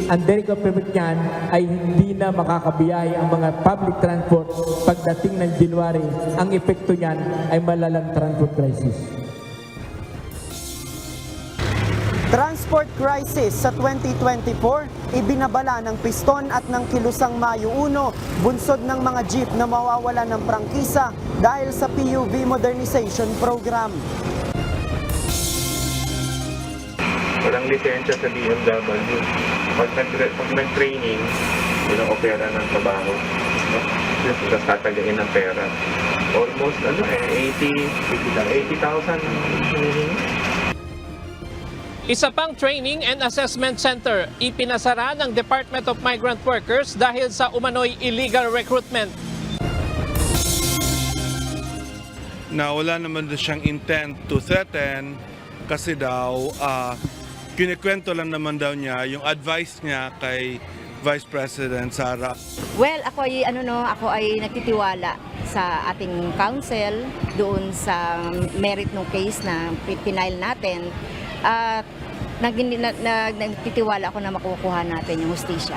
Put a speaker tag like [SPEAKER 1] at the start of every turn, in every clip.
[SPEAKER 1] ang direct effect niyan ay hindi na makakabiyahe ang mga public transport pagdating ng January. Ang epekto niyan ay malalang transport crisis.
[SPEAKER 2] Transport crisis sa 2024, ibinabala ng piston at ng kilusang Mayo 1, bunsod ng mga jeep na mawawala ng prangkisa dahil sa PUV modernization program.
[SPEAKER 3] Walang lisensya sa BMW. Pag nag-training, opera ng trabaho. Tapos tatagain ng pera. Almost 80,000 hinihingi.
[SPEAKER 4] Isa pang training and assessment center ipinasara ng Department of Migrant Workers dahil sa umano'y illegal recruitment.
[SPEAKER 5] Na wala naman doon siyang intent to threaten kasi daw kinikwento lang naman daw niya yung advice niya kay Vice President Sara.
[SPEAKER 6] Well, ako ay nagtitiwala sa ating counsel doon sa merit ng case na pinail natin. At nagtitiwala ako na makukuha natin yung hustisya.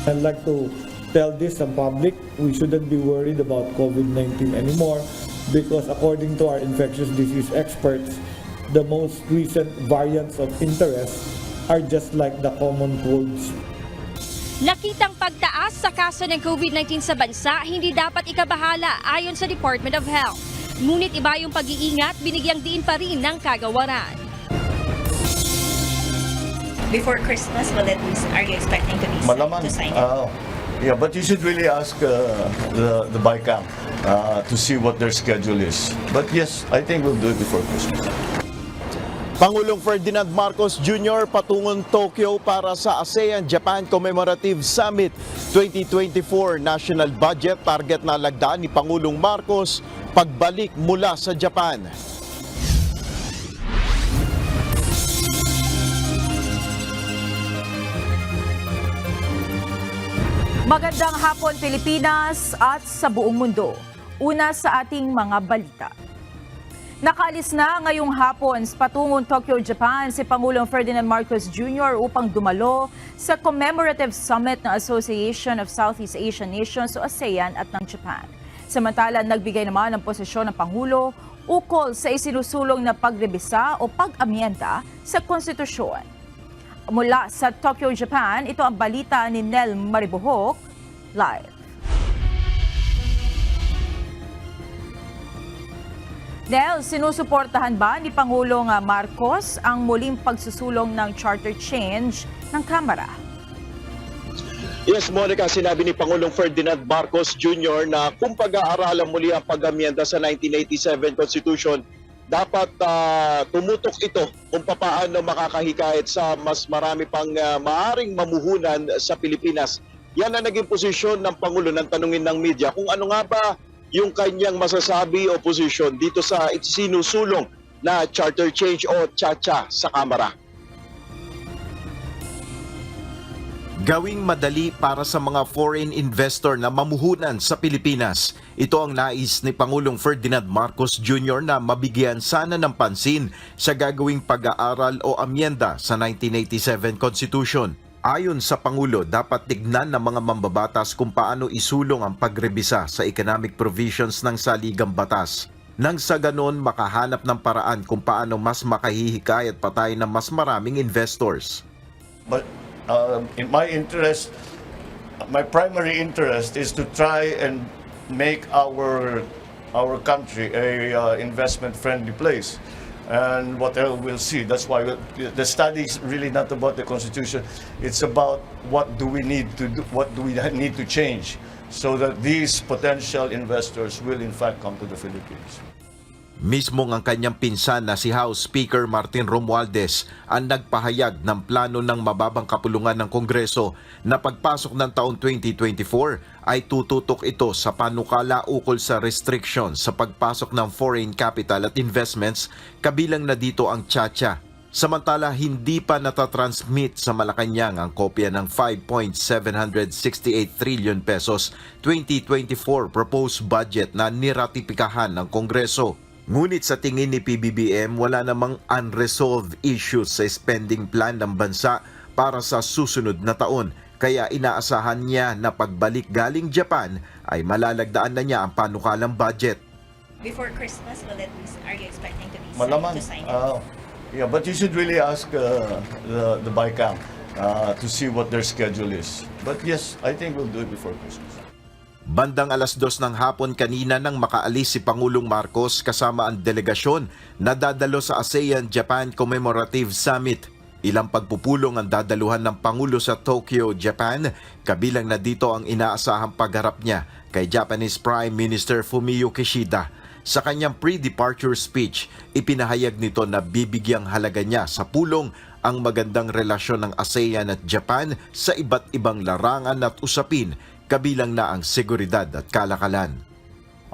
[SPEAKER 7] I'd like to tell this in public, we shouldn't be worried about COVID-19 anymore because according to our infectious disease experts, the most recent variants of interest are just like the common colds.
[SPEAKER 8] Nakitang pagtaas sa kaso ng COVID-19 sa bansa, hindi dapat ikabahala ayon sa Department of Health. Ngunit iba yung pag-iingat, binigyang diin pa rin ng kagawaran.
[SPEAKER 9] Before Christmas, are you expecting to be
[SPEAKER 10] Malaman,
[SPEAKER 9] to sign?
[SPEAKER 10] Yeah, but you should really ask the BICAM to see what their schedule is. But yes, I think we'll do it before Christmas.
[SPEAKER 11] Pangulong Ferdinand Marcos Jr. patungong Tokyo para sa ASEAN-Japan Commemorative Summit 2024 National Budget. Target na lagdaan ni Pangulong Marcos pagbalik mula sa Japan.
[SPEAKER 12] Magandang hapon Pilipinas at sa buong mundo. Una sa ating mga balita. Nakaalis na ngayong hapon patungong Tokyo, Japan si Pangulong Ferdinand Marcos Jr. upang dumalo sa Commemorative Summit ng Association of Southeast Asian Nations o ASEAN at ng Japan. Samantala, nagbigay naman ng posisyon ng Pangulo ukol sa isinusulong na pagrebisa o pag-amyenda sa konstitusyon. Mula sa Tokyo, Japan, ito ang balita ni Nel Maribuhok, live. Nel, sinusuportahan ba ni Pangulong Marcos ang muling pagsusulong ng charter change ng Kamara?
[SPEAKER 11] Yes, Monica, sinabi ni Pangulong Ferdinand Marcos Jr. na kung pag-aaralan muli ang pag-amyenda sa 1987 Constitution, dapat tumutok ito kung paano makakahikayat sa mas marami pang maaring mamuhunan sa Pilipinas. Yan ang naging posisyon ng Pangulo ng tanungin ng media kung ano nga ba yung kanyang masasabi o posisyon dito sa sinusulong na charter change o cha-cha sa Kamara. Gawing madali para sa mga foreign investor na mamuhunan sa Pilipinas. Ito ang nais ni Pangulong Ferdinand Marcos Jr. na mabigyan sana ng pansin sa gagawing pag-aaral o amyenda sa 1987 Constitution. Ayon sa Pangulo, dapat tignan ng mga mambabatas kung paano isulong ang pagrebisa sa economic provisions ng saligang batas. Nang sa ganon, makahanap ng paraan kung paano mas makahihikayat pa tayo ng mas maraming investors.
[SPEAKER 10] But in my interest, my primary interest is to try and make our country a investment-friendly place. And what we'll see. That's why the study is really not about the Constitution. It's about what do we need to do, what do we need to change so that these potential investors will in fact come to the Philippines.
[SPEAKER 11] Mismong ang kanyang pinsan na si House Speaker Martin Romualdez ang nagpahayag ng plano ng mababang kapulungan ng Kongreso na pagpasok ng taon 2024 ay tututok ito sa panukala ukol sa restriction sa pagpasok ng foreign capital at investments, kabilang na dito ang cha-cha. Samantala, hindi pa natatransmit sa Malacanang ang kopya ng 5.768 trillion pesos 2024 proposed budget na niratipikahan ng Kongreso. Ngunit sa tingin ni PBBM, wala namang unresolved issues sa spending plan ng bansa para sa susunod na taon. Kaya inaasahan niya na pagbalik galing Japan ay malalagdaan na niya ang panukalang budget.
[SPEAKER 9] Before Christmas, are you expecting to be
[SPEAKER 10] Malaman.
[SPEAKER 9] to sign it?
[SPEAKER 10] Yeah, but you should really ask the BICAM to see what their schedule is. But yes, I think we'll do it before Christmas.
[SPEAKER 11] Bandang 2:00 ng hapon kanina nang makaalis si Pangulong Marcos kasama ang delegasyon na dadalo sa ASEAN-Japan Commemorative Summit. Ilang pagpupulong ang dadaluhan ng Pangulo sa Tokyo, Japan, kabilang na dito ang inaasahang pagharap niya kay Japanese Prime Minister Fumio Kishida. Sa kanyang pre-departure speech, ipinahayag nito na bibigyang halaga niya sa pulong ang magandang relasyon ng ASEAN at Japan sa iba't ibang larangan at usapin, kabilang na ang seguridad at kalakalan.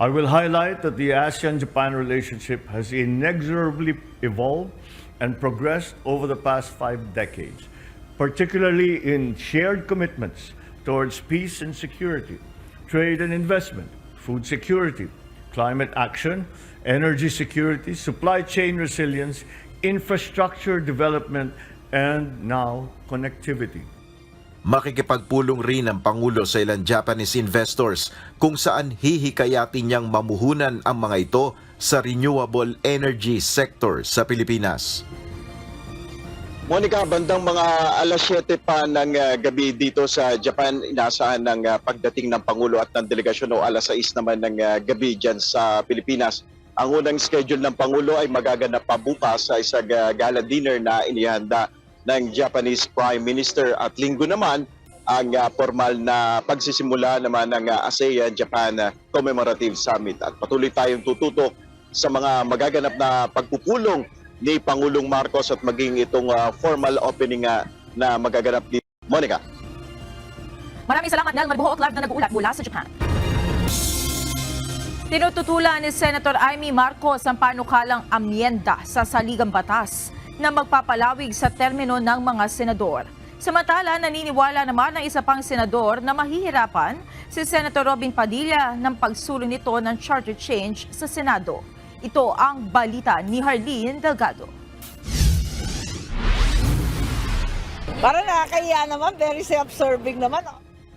[SPEAKER 10] I will highlight that the ASEAN-Japan relationship has inexorably evolved and progressed over the past 5 decades, particularly in shared commitments towards peace and security, trade and investment, food security, climate action, energy security, supply chain resilience, infrastructure development, and now connectivity.
[SPEAKER 11] Makikipagpulong rin ang Pangulo sa ilang Japanese investors kung saan hihikayatin niyang mamuhunan ang mga ito sa renewable energy sector sa Pilipinas.
[SPEAKER 13] Monica, bandang mga alas 7 pa ng gabi dito sa Japan, inaasahan ng pagdating ng Pangulo at ng delegasyon o alas 6 naman ng gabi dyan sa Pilipinas. Ang unang schedule ng Pangulo ay magaganap pa bukas sa isang gala dinner na inihanda ng Japanese Prime Minister at linggo naman ang formal na pagsisimula naman ng ASEAN-Japan Commemorative Summit. At patuloy tayong tututok sa mga magaganap na pagpupulong ni Pangulong Marcos at maging itong formal opening na magaganap ni Monica.
[SPEAKER 12] Maraming salamat, Nel Marbuhook, live na nag-uulat mula sa Japan. Tinututulan ni Senator Amy Marcos ang panukalang amyenda sa saligang batas na magpapalawig sa termino ng mga senador. Samantala, naniniwala naman ang isa pang senador na mahihirapan si Senator Robin Padilla ng pagsulong nito ng charter change sa Senado. Ito ang balita ni Harleen Delgado.
[SPEAKER 14] Para nakakahiya naman, very self-serving naman.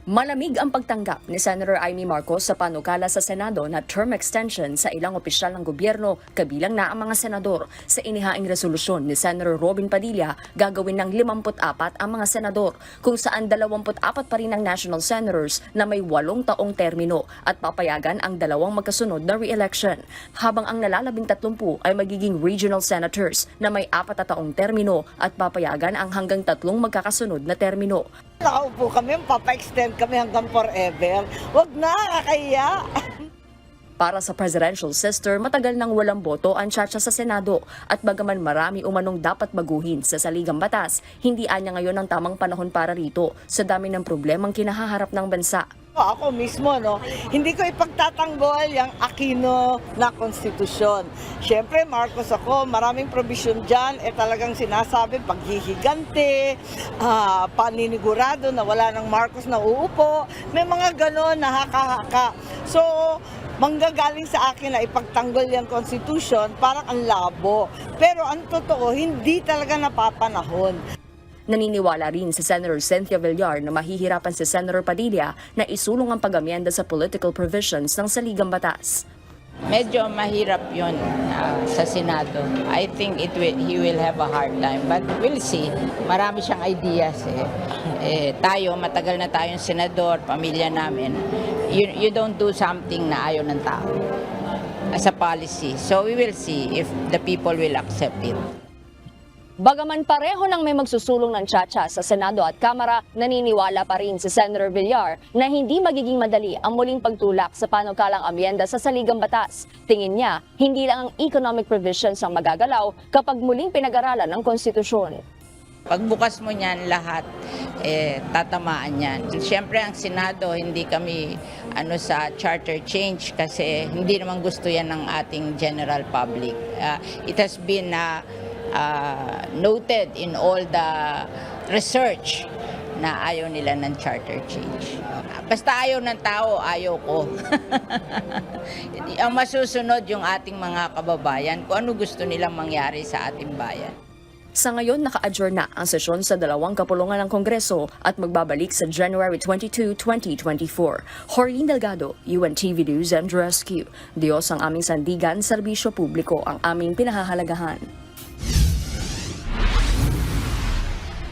[SPEAKER 15] Malamig ang pagtanggap ni Senator Amy Marcos sa panukala sa Senado na term extension sa ilang opisyal ng gobyerno, kabilang na ang mga senador. Sa inihaing resolusyon ni Senator Robin Padilla, gagawin ng 54 ang mga senador, kung saan 24 pa rin ang national senators na may 8 taong termino at papayagan ang 2 magkasunod na re-election. Habang ang nalalabing 30 ay magiging regional senators na may 4 taong termino at papayagan ang hanggang 3 magkakasunod na termino.
[SPEAKER 14] Nakaupo kami, papa-extend kami hanggang forever. Wag na, kakahiya.
[SPEAKER 15] Para sa presidential sister, matagal nang walang boto ang tiyatsa sa Senado at bagaman marami umanong dapat baguhin sa saligang batas, hindi anya ngayon ang tamang panahon para rito sa dami ng problemang kinahaharap ng bansa.
[SPEAKER 14] Ako mismo, hindi ko ipagtatanggol yung Aquino na konstitusyon. Siyempre, Marcos ako, maraming provision dyan, talagang sinasabi, paghihigante, paninigurado na wala ng Marcos na uupo, may mga ganon na haka-haka. So, manggagaling sa akin na ipagtanggol yung konstitusyon, parang ang labo. Pero ang totoo, hindi talaga napapanahon.
[SPEAKER 15] Naniniwala rin si Senator Cynthia Villar na mahihirapan si Senator Padilla na isulong ang pag-amyenda sa political provisions ng saligang batas.
[SPEAKER 16] Medyo mahirap yun sa Senado. I think he will have a hard time, but we'll see. Marami siyang ideas. Tayo, matagal na tayong senador, pamilya namin. You don't do something na ayaw ng tao as a policy. So we will see if the people will accept it.
[SPEAKER 15] Bagaman pareho nang may magsusulong ng tiyatsa sa Senado at Kamara, naniniwala pa rin si Senator Villar na hindi magiging madali ang muling pagtulak sa panukalang amyenda sa saligang batas. Tingin niya, hindi lang ang economic provisions ang magagalaw kapag muling pinag-aralan ng konstitusyon.
[SPEAKER 16] Pagbukas mo niyan lahat, tatamaan yan. Siyempre ang Senado, hindi kami sa charter change kasi hindi naman gusto yan ng ating general public. It has been noted in all the research na ayaw nila ng charter change. Basta ayaw ng tao, ayaw ko. Ang masusunod yung ating mga kababayan, kung ano gusto nilang mangyari sa ating bayan.
[SPEAKER 15] Sa ngayon, naka-adjourn na ang sesyon sa 2 kapulungan ng Kongreso at magbabalik sa January 22, 2024. Jorlene Delgado, UNTV News and Rescue. Diyos ang aming sandigan, serbisyo publiko ang aming pinahahalagahan.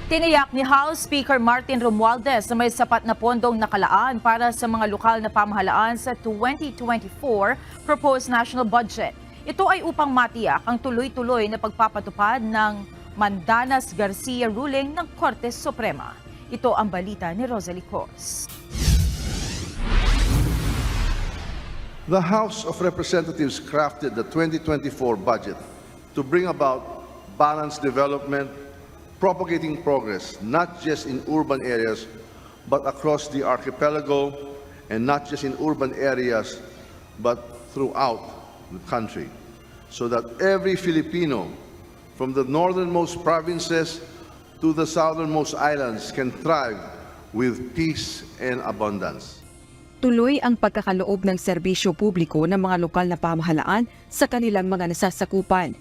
[SPEAKER 12] Tiniyak ni House Speaker Martin Romualdez na may sapat na pondong nakalaan para sa mga lokal na pamahalaan sa 2024 proposed national budget. Ito ay upang matiyak ang tuloy-tuloy na pagpapatupad ng Mandanas-Garcia ruling ng Korte Suprema. Ito ang balita ni Rosalie Cos.
[SPEAKER 17] The House of Representatives crafted the 2024 budget to bring about balanced development, propagating progress not just in urban areas but across the archipelago, and not just in urban areas but throughout the country, so that every Filipino from the northernmost provinces to the southernmost islands can thrive with peace and abundance.
[SPEAKER 18] Tuloy ang pagkakaloob ng serbisyo publiko ng mga lokal na pamahalaan sa kanilang mga nasasakupan.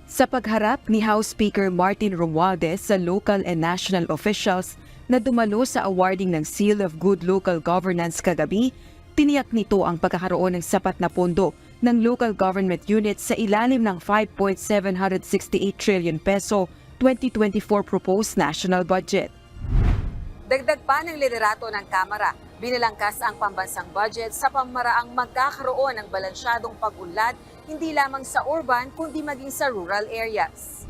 [SPEAKER 18] Sa pagharap ni House Speaker Martin Romualdez sa local and national officials na dumalo sa awarding ng Seal of Good Local Governance kagabi, tiniyak nito ang pagkakaroon ng sapat na pondo ng local government units sa ilalim ng 5.768 trillion peso 2024 proposed national budget.
[SPEAKER 19] Dagdag pa ng liderato ng Kamara, binalangkas ang pambansang budget sa pamaraang magkakaroon ng balansyadong pag-unlad hindi lamang sa urban kundi maging sa rural areas.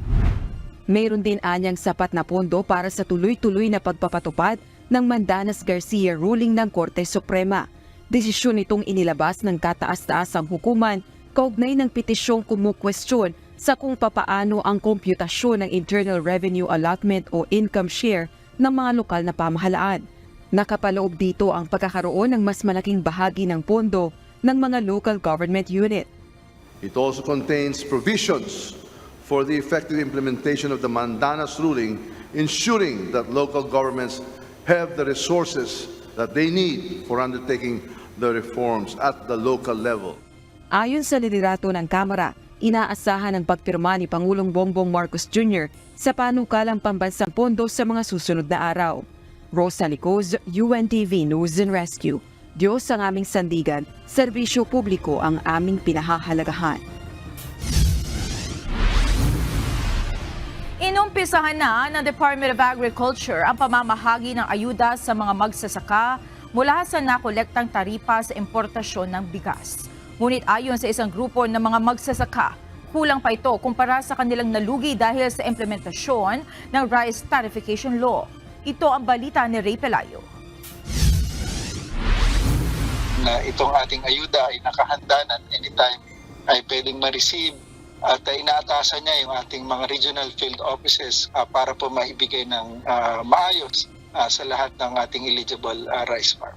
[SPEAKER 18] Mayroon din anyang sapat na pondo para sa tuloy-tuloy na pagpapatupad ng Mandanas-Garcia ruling ng Korte Suprema. Desisyon itong inilabas ng kataas-taasang hukuman kaugnay ng petisyong kumukwestiyon sa kung papaano ang kompyutasyon ng Internal Revenue Allotment o income share ng mga lokal na pamahalaan. Nakapaloob dito ang pagkakaroon ng mas malaking bahagi ng pondo ng mga local government unit.
[SPEAKER 17] It also contains provisions for the effective implementation of the Mandanas ruling, ensuring that local governments have the resources that they need for undertaking the reforms at the local level.
[SPEAKER 18] Ayon sa liderato ng Kamara, inaasahan ang pagpirma ni Pangulong Bongbong Marcos Jr. sa panukalang pambansang pondo sa mga susunod na araw. Rosalie Cos, UNTV News and Rescue. Diyos ang aming sandigan, serbisyo publiko ang aming pinahahalagahan.
[SPEAKER 12] Inumpisahan na ng Department of Agriculture ang pamamahagi ng ayuda sa mga magsasaka mula sa nakolektang taripa sa importasyon ng bigas. Ngunit ayon sa isang grupo ng mga magsasaka, kulang pa ito kumpara sa kanilang nalugi dahil sa implementasyon ng Rice Tarification Law. Ito ang balita ni Ray Pelayo.
[SPEAKER 20] Na itong ating ayuda ay nakahanda na anytime ay pwedeng ma-receive at inaatasan niya yung ating mga regional field offices para po maibigay ng maayos sa lahat ng ating eligible rice farm.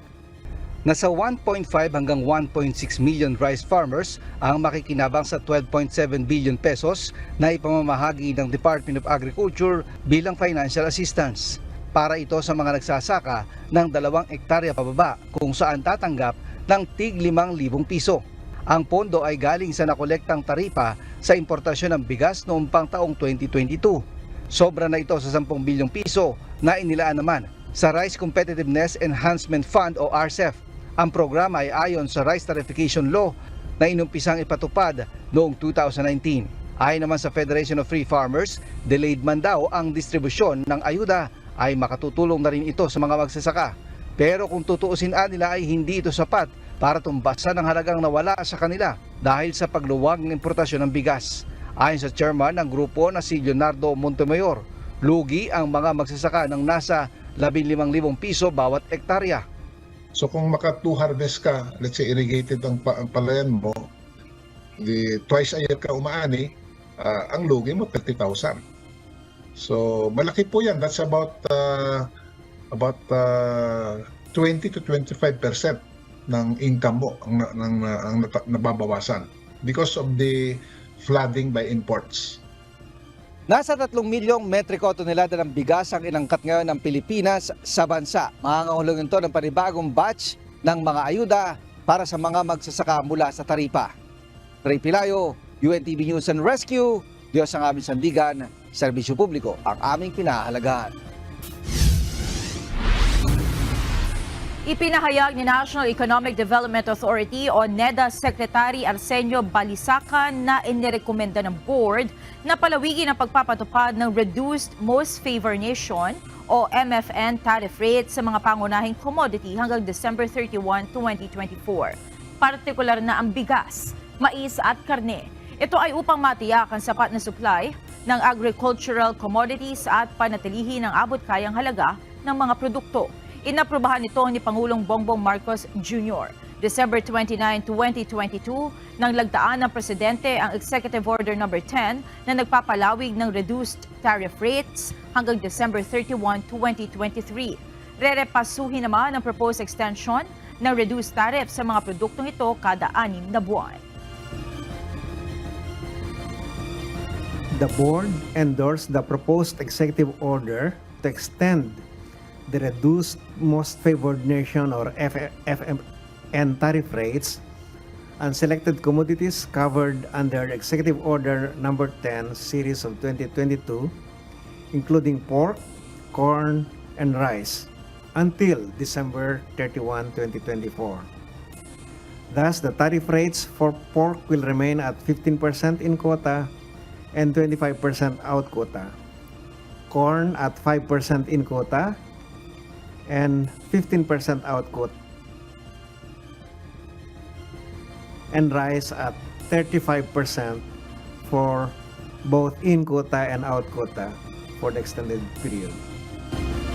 [SPEAKER 21] Nasa 1.5 hanggang 1.6 million rice farmers ang makikinabang sa 12.7 billion pesos na ipamamahagi ng Department of Agriculture bilang financial assistance. Para ito sa mga nagsasaka ng 2 hektarya pababa kung saan tatanggap ng tig 5,000 piso. Ang pondo ay galing sa nakolektang taripa sa importasyon ng bigas noong pang taong 2022. Sobra na ito sa 10 bilyong piso na inilaan naman sa Rice Competitiveness Enhancement Fund o RCEF. Ang programa ay ayon sa Rice Tarification Law na inumpisang ipatupad noong 2019. Ayon naman sa Federation of Free Farmers, delayed man daw ang distribusyon ng ayuda ay makatutulong na rin ito sa mga magsasaka. Pero kung tutuusin nila ay hindi ito sapat para tumbasan ang halagang nawala sa kanila dahil sa pagluwag ng importasyon ng bigas. Ayon sa chairman ng grupo na si Leonardo Montemayor, lugi ang mga magsasaka ng nasa 15,000 piso bawat hektarya.
[SPEAKER 22] So kung maka 2 harvest ka, let's say irrigated ang palayan mo, twice a year ka umaani, ang lugi mo 30,000. So malaki po yan. That's about 20 to 25% ng income mo ang nababawasan because of the flooding by imports.
[SPEAKER 21] Nasa 3 milyong metriko tonelada ng bigas ang inangkat ngayon ng Pilipinas sa bansa. Mangangahulugan ito ng panibagong batch ng mga ayuda para sa mga magsasaka mula sa taripa. Ray Pilayo, UNTV News and Rescue, Diyos ang aming sandigan, serbisyo publiko ang aming pinahahalagahan.
[SPEAKER 12] Ipinahayag ni National Economic Development Authority o NEDA Secretary Arsenio Balisacan na inirekomenda ng board na palawigin ang pagpapatupad ng Reduced Most Favored Nation o MFN tariff rate sa mga pangunahing commodity hanggang December 31, 2024. Partikular na ang bigas, mais at karne. Ito ay upang matiyak ang sapat na supply ng agricultural commodities at panatilihin ang abot-kayang halaga ng mga produkto. Inaprubahan ito ni Pangulong Bongbong Marcos Jr. December 29, 2022, nang lagdaan ng Presidente ang Executive Order No. 10 na nagpapalawig ng reduced tariff rates hanggang December 31, 2023. Rerepasuhin naman ang proposed extension ng reduced tariff sa mga produktong ito kada 6 na buwan.
[SPEAKER 1] The board endorsed the proposed executive order to extend the Reduced Most Favored Nation or FMN tariff rates on selected commodities covered under Executive Order No. 10 Series of 2022, including pork, corn, and rice, until December 31, 2024. Thus, the tariff rates for pork will remain at 15% in quota and 25% out quota. Corn at 5% in quota and 15% out quota. And rice at 35% for both in quota and out quota for the extended period.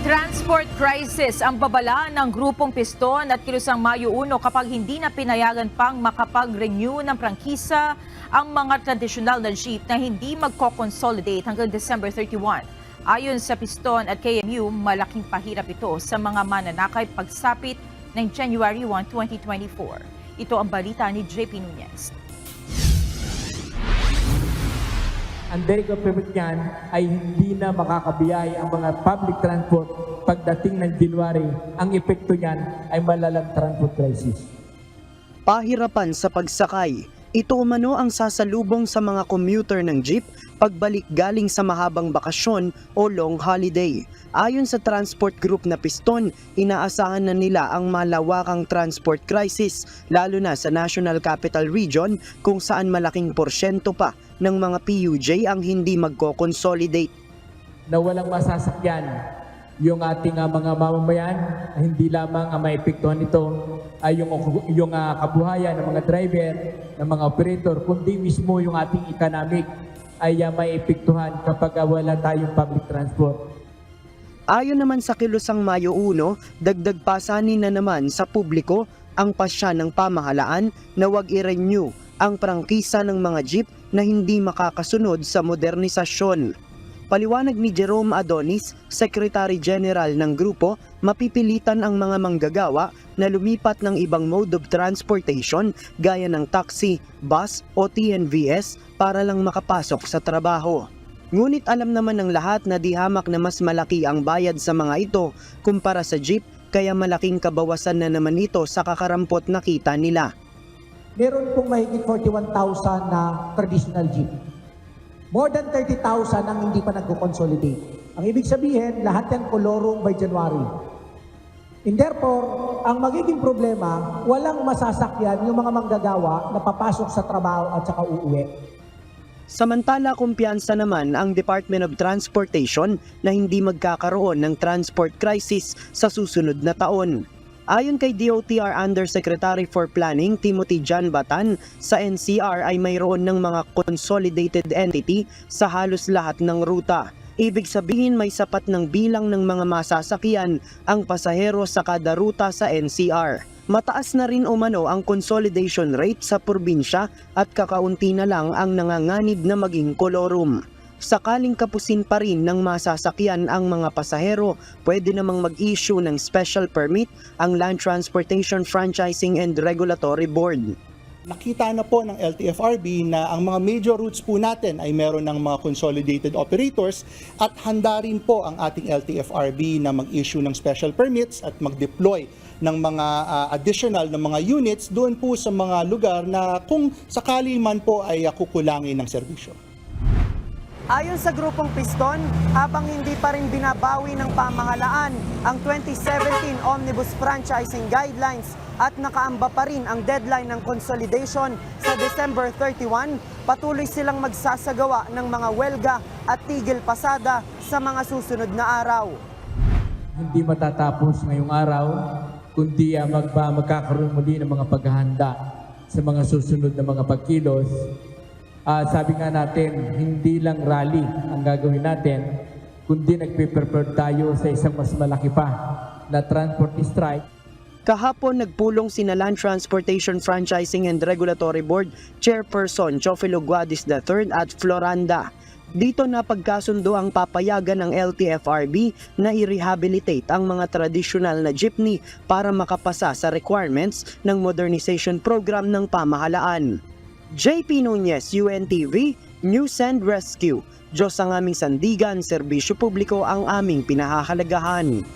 [SPEAKER 12] Transport crisis ang babala ng grupong Piston at Kilusang Mayo 1 kapag hindi na pinayagan pang makapag-renew ng prangkisa ang mga tradisyonal na jeep na hindi magko-consolidate hanggang December 31. Ayon sa Piston at KMU, malaking pahirap ito sa mga mananakay pagsapit ng January 1, 2024. Ito ang balita ni JP Nunez.
[SPEAKER 2] Ang very perfect niyan ay hindi na makakabiyay ang mga public transport pagdating ng January. Ang epekto niyan ay malalang transport crisis.
[SPEAKER 23] Pahirapan sa pagsakay. Ito umano ang sasalubong sa mga commuter ng jeep pagbalik galing sa mahabang bakasyon o long holiday. Ayon sa transport group na Piston, inaasahan na nila ang malawakang transport crisis lalo na sa National Capital Region kung saan malaking porsyento pa ng mga PUJ ang hindi magko-consolidate.
[SPEAKER 2] Na walang masasakyan yung ating mga mamamayan, hindi lamang ang maepektuhan nito ay yung kabuhayan ng mga driver, ng mga operator, kundi mismo yung ating economic ay maepektuhan kapag wala tayong public transport.
[SPEAKER 23] Ayon naman sa Kilusang Mayo 1, dagdag pasanin na naman sa publiko ang pasya ng pamahalaan na wag i-renew ang prangkisa ng mga jeep na hindi makakasunod sa modernisasyon. Paliwanag ni Jerome Adonis, Secretary General ng grupo, mapipilitan ang mga manggagawa na lumipat ng ibang mode of transportation gaya ng taxi, bus o TNVS para lang makapasok sa trabaho. Ngunit alam naman ng lahat na di hamak na mas malaki ang bayad sa mga ito kumpara sa jeep, kaya malaking kabawasan na naman ito sa kakarampot na kita nila.
[SPEAKER 2] Meron pong mahigit 41,000 na traditional jeep. More than 30,000 ang hindi pa nagko-consolidate. Ang ibig sabihin, lahat yan kolorong by January. And therefore, ang magiging problema, walang masasakyan yung mga manggagawa na papasok sa trabaho at saka uuwi.
[SPEAKER 23] Samantala, kumpiyansa naman ang Department of Transportation na hindi magkakaroon ng transport crisis sa susunod na taon. Ayon kay DOTR Undersecretary for Planning Timothy John Batan, sa NCR ay mayroon ng mga consolidated entity sa halos lahat ng ruta. Ibig sabihin may sapat ng bilang ng mga masasakyan ang pasahero sa kada ruta sa NCR. Mataas na rin umano ang consolidation rate sa probinsya at kakaunti na lang ang nanganganib na maging kolorum. Sakaling kapusin pa rin ng masasakyan ang mga pasahero, pwede namang mag-issue ng special permit ang Land Transportation Franchising and Regulatory Board.
[SPEAKER 3] Nakita na po ng LTFRB na ang mga major routes po natin ay meron ng mga consolidated operators at handa rin po ang ating LTFRB na mag-issue ng special permits at mag-deploy ng mga additional na mga units doon po sa mga lugar na kung sakali man po ay kukulangin ng serbisyo.
[SPEAKER 2] Ayon sa grupong Piston, habang hindi pa rin binabawi ng pamahalaan ang 2017 Omnibus Franchising Guidelines at nakaamba pa rin ang deadline ng consolidation sa December 31, patuloy silang magsasagawa ng mga welga at tigil pasada sa mga susunod na araw.
[SPEAKER 4] Hindi matatapos ngayong araw, kundi magkakaroon muli ng mga paghahanda sa mga susunod na mga pagkilos. Sabi nga natin, hindi lang rally ang gagawin natin, kundi nagpe-prepare tayo sa isang mas malaki pa na transport strike.
[SPEAKER 23] Kahapon nagpulong sina Land Transportation Franchising and Regulatory Board Chairperson Chofilo Guadis III at Floranda. Dito napagkasundo ang papayagan ng LTFRB na i-rehabilitate ang mga tradisyonal na jeepney para makapasa sa requirements ng modernization program ng pamahalaan. JP Nunez, UNTV, News and Rescue. Diyos ang aming sandigan, serbisyo publiko ang aming pinahahalagahan.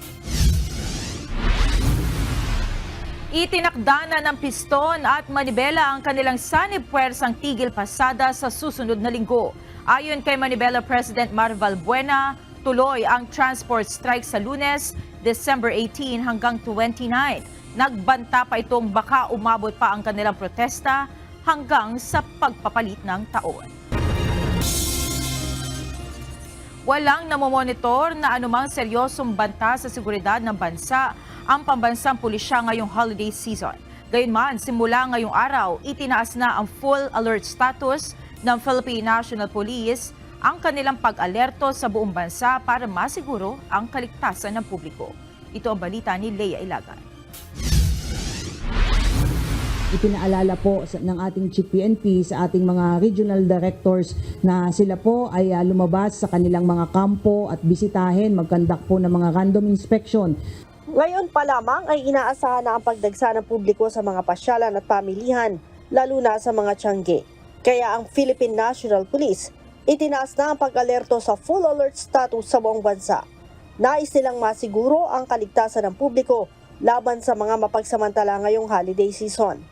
[SPEAKER 12] Itinakda na ng Piston at Manibela ang kanilang sanib puwersang tigil pasada sa susunod na linggo. Ayon kay Manibela President Marval Buena, tuloy ang transport strike sa Lunes, December 18 hanggang 29. Nagbanta pa itong baka umabot pa ang kanilang protesta hanggang sa pagpapalit ng taon. Walang namomonitor na anumang seryosong banta sa seguridad ng bansa ang pambansang pulisya ngayong holiday season. Gayunman, simula ngayong araw, itinaas na ang full alert status ng Philippine National Police ang kanilang pag-alerto sa buong bansa para masiguro ang kaligtasan ng publiko. Ito ang balita ni Leia Ilagan.
[SPEAKER 5] Ipinaalala po ng ating Chief PNP sa ating mga regional directors na sila po ay lumabas sa kanilang mga kampo at bisitahin, mag-conduct po ng mga random inspection.
[SPEAKER 24] Ngayon pa lamang ay inaasahan na ang pagdagsa ng publiko sa mga pasyalan at pamilihan, lalo na sa mga tiyangge. Kaya ang Philippine National Police itinaas na ang pag-alerto sa full alert status sa buong bansa. Nais nilang masiguro ang kaligtasan ng publiko laban sa mga mapagsamantala ngayong holiday season.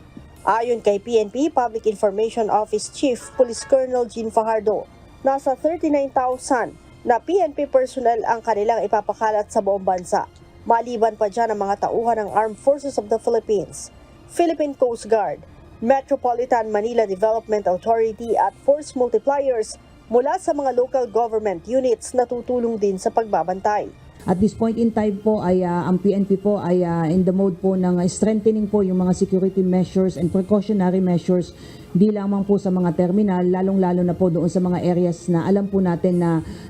[SPEAKER 24] Ayon kay PNP Public Information Office Chief Police Colonel Jean Fajardo, nasa 39,000 na PNP personnel ang kanilang ipapakalat sa buong bansa. Maliban pa dyan ang mga tauhan ng Armed Forces of the Philippines, Philippine Coast Guard, Metropolitan Manila Development Authority at force multipliers mula sa mga local government units na tutulong din sa pagbabantay.
[SPEAKER 5] At this point in time po ay ang PNP po ay in the mode po ng strengthening po yung mga security measures and precautionary measures di lamang po sa mga terminal, lalong-lalo na po doon sa mga areas na alam po natin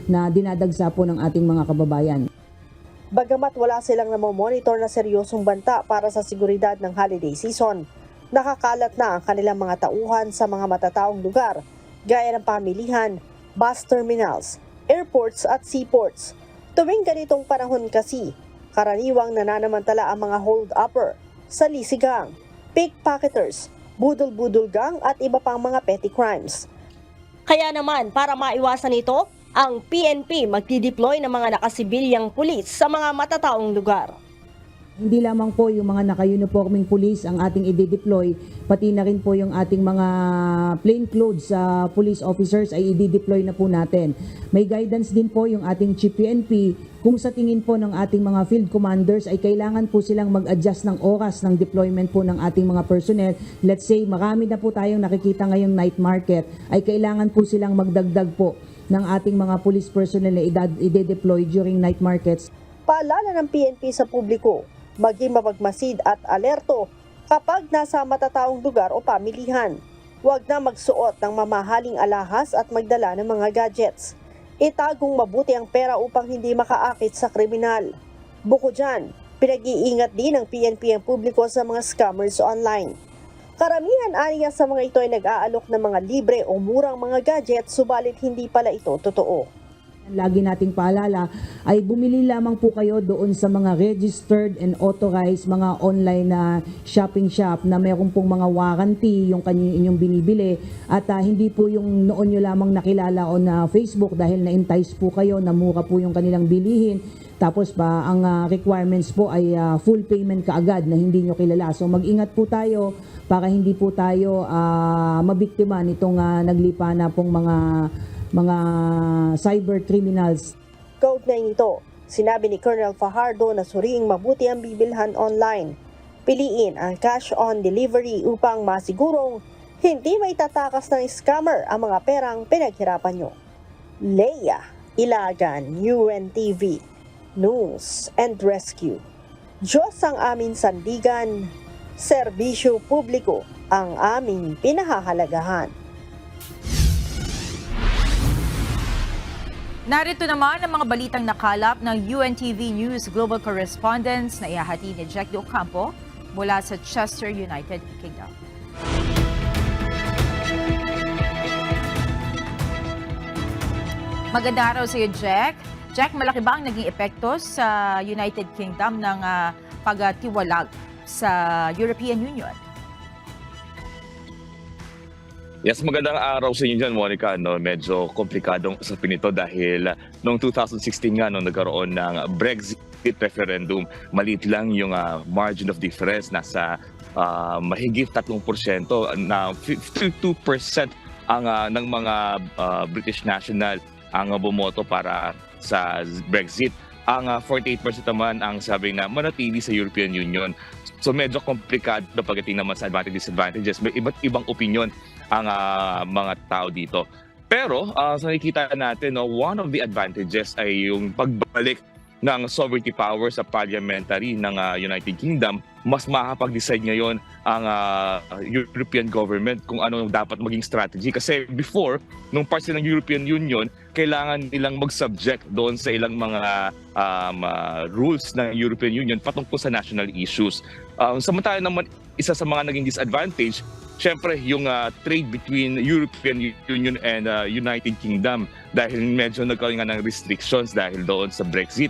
[SPEAKER 5] na dinadagsa po ng ating mga kababayan.
[SPEAKER 24] Bagamat wala silang namomonitor na seryosong banta para sa seguridad ng holiday season, nakakalat na ang kanilang mga tauhan sa mga matataong lugar gaya ng pamilihan, bus terminals, airports at seaports. Tuwing ganitong panahon kasi, karaniwang nananamantala ang mga hold-upper, salisigang, pickpocketers, budol-budol gang at iba pang mga petty crimes. Kaya naman, para maiwasan ito, ang PNP magdideploy ng mga nakasibilyang pulis sa mga matataong lugar.
[SPEAKER 5] Hindi lamang po yung mga naka-uniforming police ang ating i-deploy, pati na rin po yung ating mga plainclothes police officers ay i-deploy na po natin. May guidance din po yung ating Chief PNP kung sa tingin po ng ating mga field commanders ay kailangan po silang mag-adjust ng oras ng deployment po ng ating mga personnel. Let's say marami na po tayong nakikita ngayong night market, ay kailangan po silang magdagdag po ng ating mga police personnel na i-deploy during night markets.
[SPEAKER 24] Paalala ng PNP sa publiko, maging mapagmasid at alerto kapag nasa matataong lugar o pamilihan. Huwag na magsuot ng mamahaling alahas at magdala ng mga gadgets. Itagong mabuti ang pera upang hindi makaakit sa kriminal. Bukod dyan, pinag-iingat din ng PNP ang publiko sa mga scammers online. Karamihan aniya sa mga ito ay nag-aalok ng mga libre o murang mga gadgets, subalit hindi pala ito totoo.
[SPEAKER 5] Lagi nating paalala ay bumili lamang po kayo doon sa mga registered and authorized mga online na shopping shop na mayroon pong mga warranty yung inyong binibili at hindi po yung noon nyo lamang nakilala on Facebook dahil na-entice po kayo na mura po yung kanilang bilihin. Tapos pa ang requirements po ay full payment kaagad na hindi nyo kilala. So mag-ingat po tayo para hindi po tayo mabiktima nitong naglipa na pong mga cyber criminals.
[SPEAKER 24] Kaugnay nito, sinabi ni Colonel Fajardo na suriing mabuti ang bibilhan online. Piliin ang cash on delivery upang masigurong hindi may tatakas ng scammer ang mga perang pinaghirapan nyo. Leia Ilagan, UNTV, News and Rescue. Diyos ang aming sandigan, serbisyo publiko ang aming pinahahalagahan.
[SPEAKER 12] Narito naman ang mga balitang nakalap ng UNTV News Global Correspondents na ihahati ni Jack De Ocampo mula sa Chester, United Kingdom. Magandang araw sa iyo, Jack. Jack, malaki ba ang naging epekto sa United Kingdom ng pagtiwalag sa European Union?
[SPEAKER 6] Yes, magandang araw sa inyo dyan, Monica. No, medyo komplikadong usapin ito dahil noong 2016 nga, nung nagkaroon ng Brexit referendum, maliit lang yung margin of difference. Nasa mahigit 3%, na 52% ng mga British national ang bumoto para sa Brexit. Ang 48% naman ang sabi na manatili sa European Union. So medyo komplikado pagdating naman sa advantages, disadvantages. May iba't ibang opinion ang mga tao dito. Pero sa nakikita natin, one of the advantages ay yung pagbalik ng sovereignty power sa parliamentary ng United Kingdom. Mas makakapag-decide ngayon ang European government kung ano dapat maging strategy. Kasi before, nung part ng European Union, kailangan nilang mag-subject doon sa ilang mga rules ng European Union patungkol sa national issues. Samantala naman, isa sa mga naging disadvantage, syempre yung trade between European Union and United Kingdom dahil medyo nagkaroon nga ng restrictions dahil doon sa Brexit.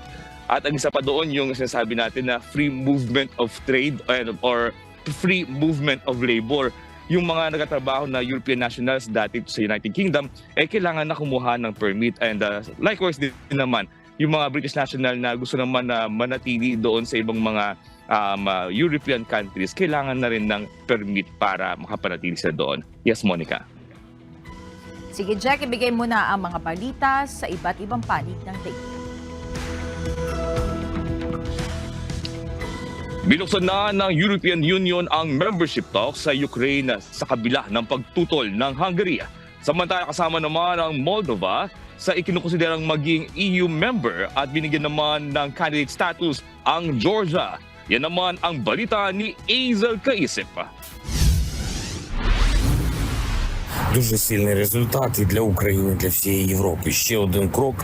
[SPEAKER 6] At ang isa pa doon yung sinasabi natin na free movement of trade or free movement of labor. Yung mga nagtatrabaho na European nationals dati sa United Kingdom, kailangan na kumuha ng permit. And likewise din naman, yung mga British national na gusto naman na manatili doon sa ibang mga European countries, kailangan na rin ng permit para makapanatili sila doon. Yes, Monica.
[SPEAKER 12] Sige, Jack, ibigay mo na ang mga balita sa iba't ibang panig ng daigdig.
[SPEAKER 6] Binuksan na ng European Union ang membership talks sa Ukraine sa kabila ng pagtutol ng Hungary. Samantala kasama naman ang Moldova sa ikinukonsiderang maging EU member at binigyan naman ng candidate status ang Georgia. Yan naman ang balita ni Azel Kaisip.
[SPEAKER 7] Дуже сильний результат і для України, і для всієї Європи. Ще один крок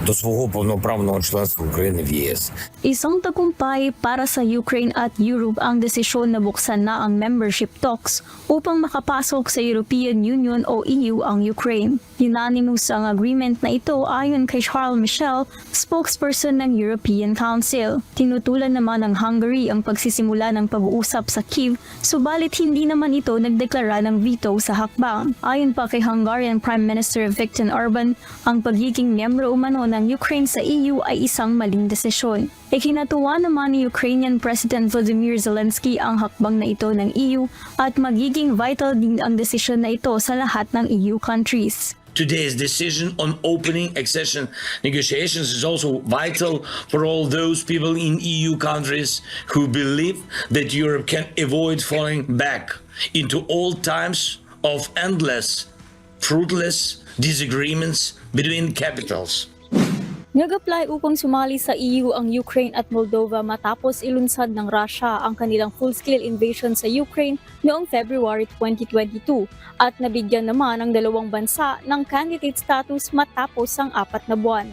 [SPEAKER 7] до свого повноправного членства України в ЄС.
[SPEAKER 8] Isang tagumpay para sa Ukraine at Europe ang desisyon na buksan na ang membership talks upang makapasok sa European Union o EU ang Ukraine. Unanimous ang agreement na ito ayon kay Charles Michel, spokesperson ng European Council. Tinutulan naman ng Hungary ang pagsisimula ng pag-uusap sa Kyiv, subalit hindi naman ito nagdeklara ng veto sa hakbang. Ayon pa kay Hungarian Prime Minister Viktor Orban, ang pagiging miyembro umano ng Ukraine sa EU ay isang maling desisyon. Ikinatuwa naman ni Ukrainian President Volodymyr Zelensky ang hakbang na ito ng EU at magiging vital din ang desisyon na ito sa lahat ng EU countries.
[SPEAKER 7] Today's decision on opening accession negotiations is also vital for all those people in EU countries who believe that Europe can avoid falling back into old times of endless, fruitless disagreements between capitals.
[SPEAKER 8] Nag-apply upang sumali sa EU ang Ukraine at Moldova matapos ilunsad ng Russia ang kanilang full-scale invasion sa Ukraine noong February 2022 at nabigyan naman ang dalawang bansa ng candidate status matapos ang 4 na buwan.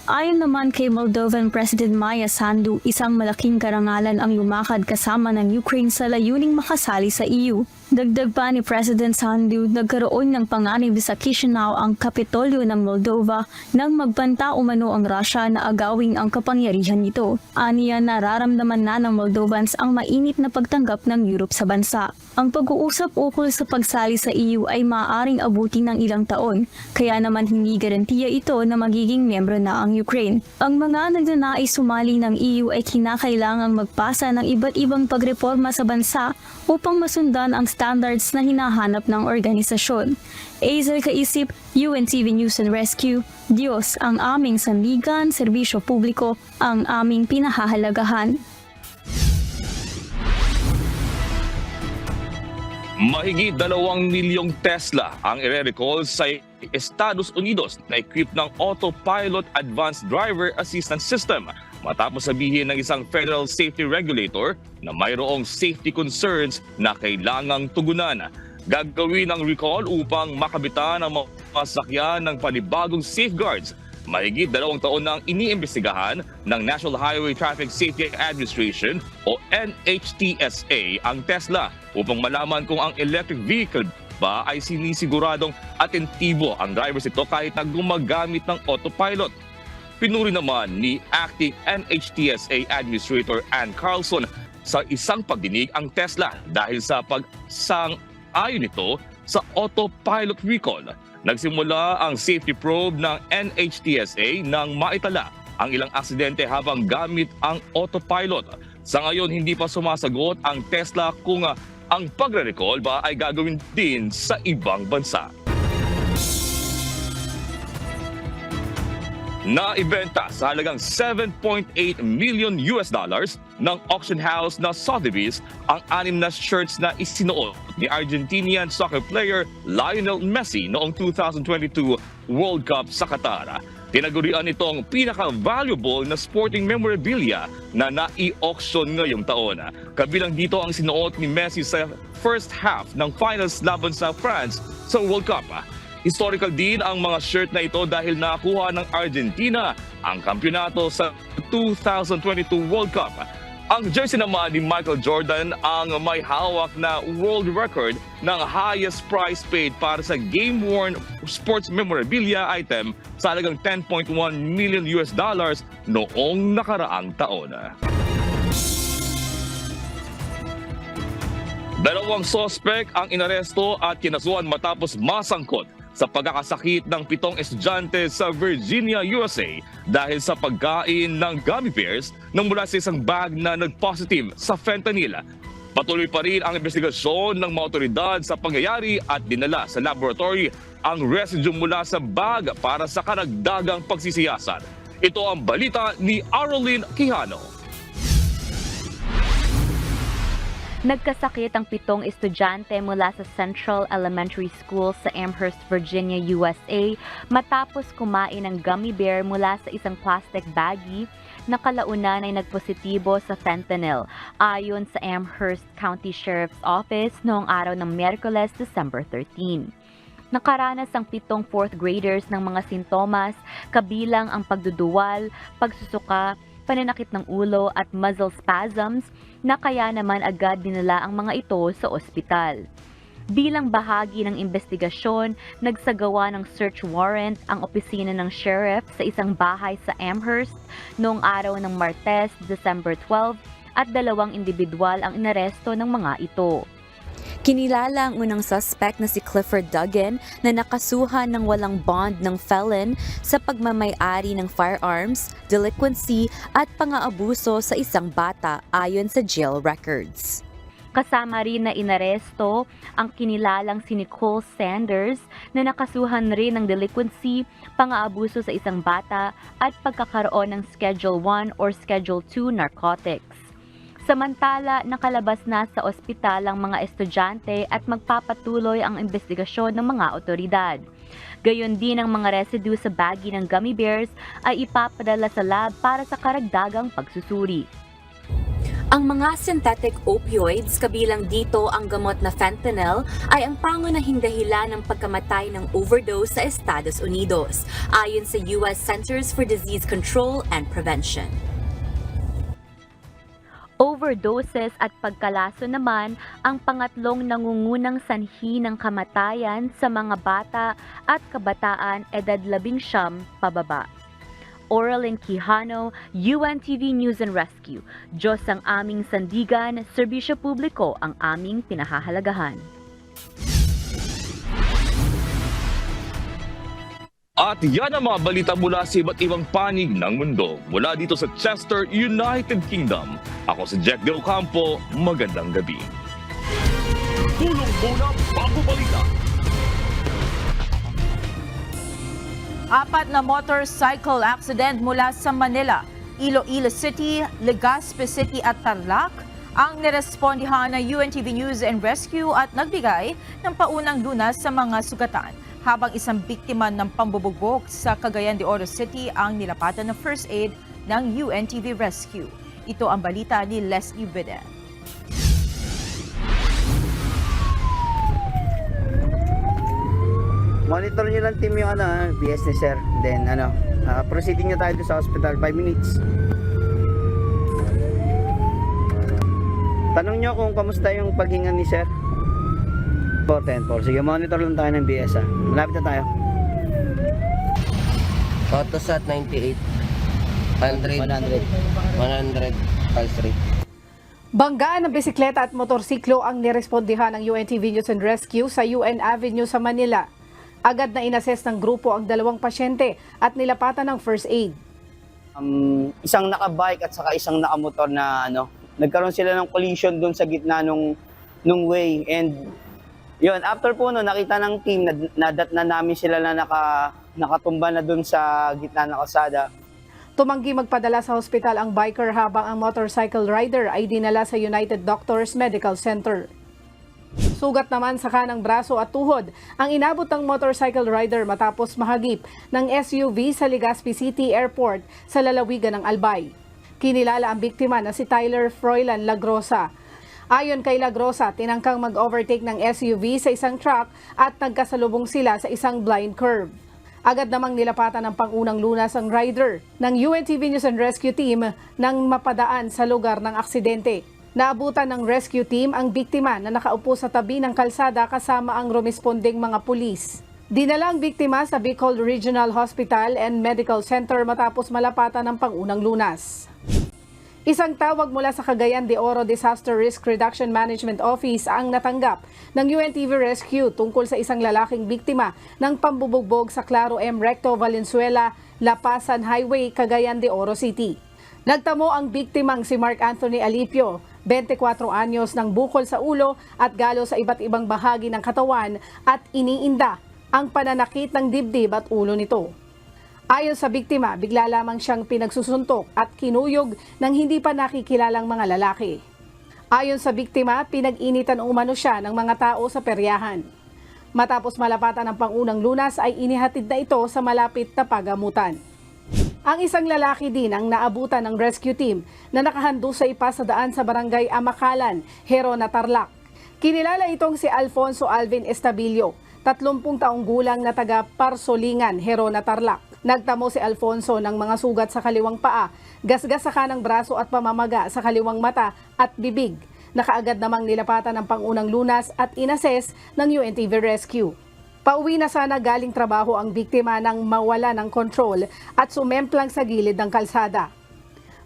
[SPEAKER 8] Ayon naman kay Moldovan President Maya Sandu, isang malaking karangalan ang lumakad kasama ng Ukraine sa layuning makasali sa EU. Dagdag pa ni President Sandu, nagkaroon ng panganib sa Chisinau ang Kapitolyo ng Moldova nang magbanta umano ang Russia na agawin ang kapangyarihan nito. Aniya, nararamdaman na ng Moldovans ang mainit na pagtanggap ng Europe sa bansa. Ang pag-uusap ukol sa pagsali sa EU ay maaaring abutin ng ilang taon, kaya naman hindi garantiya ito na magiging miyembro na ang Ukraine. Ang mga nagnanais sumali ng EU ay kinakailangang magpasa ng iba't ibang pagreforma sa bansa upang masundan ang standards na hinahanap ng organisasyon. Azel Kaisip, UNTV News and Rescue. Diyos ang aming sandigan, serbisyo publiko ang aming pinahahalagahan.
[SPEAKER 6] Mahigit 2 milyong Tesla ang ire-recall sa Estados Unidos na equipped ng Autopilot Advanced Driver Assistance System matapos sabihin ng isang federal safety regulator na mayroong safety concerns na kailangang tugunan. Gagawin ang recall upang makabitan ang mga sasakyan ng panibagong safeguards. Mahigit 2 taon nang iniimbestigahan ng National Highway Traffic Safety Administration o NHTSA ang Tesla upang malaman kung ang electric vehicle ba ay sinisiguradong atentibo ang drivers ito kahit na gumagamit ng autopilot. Pinuri naman ni Acting NHTSA Administrator Ann Carlson sa isang pagdinig ang Tesla dahil sa pagsang-ayon nito sa autopilot recall. Nagsimula ang safety probe ng NHTSA nang maitala ang ilang aksidente habang gamit ang autopilot. Sa ngayon, hindi pa sumasagot ang Tesla kung ang pagre-recall ba ay gagawin din sa ibang bansa. Naibenta sa halagang $7.8 million ng auction house na Sotheby's ang 6 na shirts na isinuot ni Argentinian soccer player Lionel Messi noong 2022 World Cup sa Qatar. Tinagurian itong pinaka-valuable na sporting memorabilia na nai-auction ngayong taon. Kabilang dito ang sinuot ni Messi sa first half ng finals laban sa France sa World Cup. Historical din ang mga shirt na ito dahil nakuha ng Argentina ang kampyonato sa 2022 World Cup. Ang jersey naman ni Michael Jordan ang may hawak na world record ng highest price paid para sa game-worn sports memorabilia item sa halagang $10.1 million noong nakaraang taon. 2 sospek ang inaresto at kinasuhan matapos masangkot sa pagkakasakit ng 7 estudyante sa Virginia, USA dahil sa pagkain ng gummy bears nang mula sa isang bag na nag-positive sa fentanyl. Patuloy pa rin ang investigasyon ng mga otoridad sa pangyayari at dinala sa laboratory ang residue mula sa bag para sa karagdagang pagsisiyasan. Ito ang balita ni Arolyn Quijano.
[SPEAKER 9] Nagkasakit ang 7 estudyante mula sa Central Elementary School sa Amherst, Virginia, USA matapos kumain ng gummy bear mula sa isang plastic baggie na kalaunan ay nagpositibo sa fentanyl, ayon sa Amherst County Sheriff's Office noong araw ng Miyerkules, December 13. Nakaranas ang 7 4th graders ng mga sintomas kabilang ang pagduduwal, pagsusuka, pananakit ng ulo at muscle spasms na kaya naman agad dinala ang mga ito sa ospital. Bilang bahagi ng investigasyon, nagsagawa ng search warrant ang opisina ng sheriff sa isang bahay sa Amherst noong araw ng Martes, December 12 at 2 individual ang inaresto ng mga ito.
[SPEAKER 15] Kinilala ang unang suspect na si Clifford Duggan na nakasuhan ng walang bond ng felon sa pagmamay-ari ng firearms, delinquency at pang-aabuso sa isang bata ayon sa jail records.
[SPEAKER 9] Kasama rin na inaresto ang kinilalang si Nicole Sanders na nakasuhan rin ng delinquency, pang-aabuso sa isang bata at pagkakaroon ng Schedule 1 or Schedule 2 narcotics. Samantala, nakalabas na sa ospital ang mga estudyante at magpapatuloy ang investigasyon ng mga otoridad. Gayon din ang mga residue sa baggie ng gummy bears ay ipapadala sa lab para sa karagdagang pagsusuri.
[SPEAKER 15] Ang mga synthetic opioids, kabilang dito ang gamot na fentanyl, ay ang pangunahing dahilan ng pagkamatay ng overdose sa Estados Unidos, ayon sa US Centers for Disease Control and Prevention.
[SPEAKER 9] Overdoses at pagkalaso naman ang pangatlong nangungunang sanhi ng kamatayan sa mga bata at kabataan edad 19 pababa. Oralyn Quijano, UNTV News and Rescue. Diyos ang aming sandigan, serbisyo publiko ang aming pinahahalagahan.
[SPEAKER 6] At yan ang mga balita mula sa iba't ibang panig ng mundo. Mula dito sa Chester, United Kingdom. Ako si Jack Del Campo. Magandang gabi. Tulong muna bago balita.
[SPEAKER 12] 4 na motorcycle accident mula sa Manila, Iloilo City, Legazpi City at Tarlac ang nirespondihan ng UNTV News and Rescue at nagbigay ng paunang lunas sa mga sugatan. Habang isang biktima ng pambubugbog sa Cagayan de Oro City ang nilapatan ng first aid ng UNTV Rescue. Ito ang balita ni Leslie Biden.
[SPEAKER 10] Monitor nyo lang team yung BS ni sir. Then proceeding nyo tayo sa hospital, 5 minutes. Tanong nyo kung kamusta yung paghinga ni sir. 410-4. Sige, monitor lang tayo ng BS ha. Malapit na tayo.
[SPEAKER 11] Autosat 98. 100. Pulse rate.
[SPEAKER 13] Banggaan ng bisikleta at motorsiklo ang nirespondihan ng UNTV News and Rescue sa UN Avenue sa Manila. Agad na inassess ng grupo ang 2 pasyente at nilapatan ng first aid.
[SPEAKER 10] Isang nakabike at saka isang nakamotor na nagkaroon sila ng collision doon sa gitna nung way. And yun, after po nakita ng team na namin sila na nakatumba na doon sa gitna ng kalsada.
[SPEAKER 13] Tumanggi magpadala sa hospital ang biker habang ang motorcycle rider ay dinala sa United Doctors Medical Center. Sugat naman sa kanang braso at tuhod ang inabot ng motorcycle rider matapos mahagip ng SUV sa Legazpi City Airport sa lalawigan ng Albay. Kinilala ang biktima na si Tyler Froilan Lagrosa. Ayon kay Lagrosa, tinangkang mag-overtake ng SUV sa isang truck at nagkasalubong sila sa isang blind curve. Agad namang nilapatan ng pangunang lunas ang rider ng UNTV News and Rescue Team nang mapadaan sa lugar ng aksidente. Naabutan ng rescue team ang biktima na nakaupo sa tabi ng kalsada kasama ang rumesponding mga pulis. Dinala ang biktima sa Bicol Regional Hospital and Medical Center matapos malapatan ng pangunang lunas. Isang tawag mula sa Cagayan de Oro Disaster Risk Reduction Management Office ang natanggap ng UNTV Rescue tungkol sa isang lalaking biktima ng pambubugbog sa Claro M. Recto Valenzuela, Lapasan Highway, Cagayan de Oro City. Nagtamo ang biktimang si Mark Anthony Alipio, 24 anyos, ng bukol sa ulo at galo sa iba't ibang bahagi ng katawan at iniinda ang pananakit ng dibdib at ulo nito. Ayon sa biktima, bigla lamang siyang pinagsusuntok at kinuyog ng hindi pa nakikilalang mga lalaki. Ayon sa biktima, pinag-initan umano siya ng mga tao sa peryahan. Matapos malapatan ng pangunang lunas ay inihatid na ito sa malapit na pagamutan. Ang isang lalaki din ang naabutan ng rescue team na nakahando sa ipasadaan sa barangay Amakalan, Herona, Tarlac. Kinilala itong si Alfonso Alvin Estabilio, 30 taong gulang na taga Parsolingan, Herona, Tarlac. Nagtamo si Alfonso ng mga sugat sa kaliwang paa, gasgas sa kanang braso at pamamaga sa kaliwang mata at bibig. Nakaagad namang nilapatan ng pangunang lunas at inassess ng UNTV Rescue. Pauwi na sana galing trabaho ang biktima nang mawala ng kontrol at sumemplang sa gilid ng kalsada.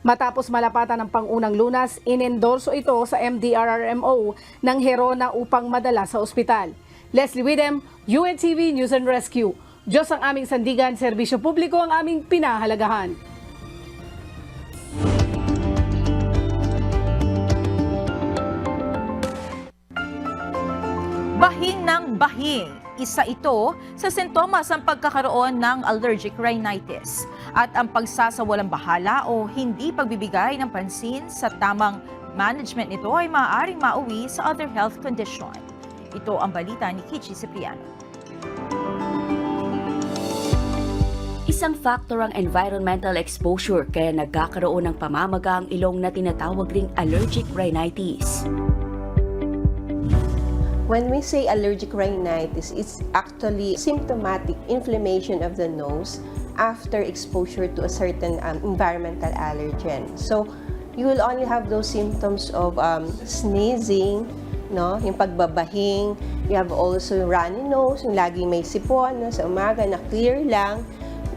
[SPEAKER 13] Matapos malapatan ng pangunang lunas, inendorso ito sa MDRRMO ng Herona upang madala sa ospital. Leslie Widem, UNTV News and Rescue. Diyos ang aming sandigan, serbisyo publiko ang aming pinahalagahan.
[SPEAKER 12] Bahing ng bahing. Isa ito sa sintomas ng pagkakaroon ng allergic rhinitis at ang pagsasawalang bahala o hindi pagbibigay ng pansin sa tamang management nito ay maaaring mauwi sa other health condition. Ito ang balita ni Kichi Cipriano.
[SPEAKER 15] Isang factor ang environmental exposure kaya nagkakaroon ng pamamaga ang ilong na tinatawag ring allergic rhinitis.
[SPEAKER 14] When we say allergic rhinitis, it's actually symptomatic inflammation of the nose after exposure to a certain environmental allergen. So, you will only have those symptoms of sneezing, no? Yung pagbabahing. You have also runny nose, yung laging may sipon, no? Sa umaga na clear lang.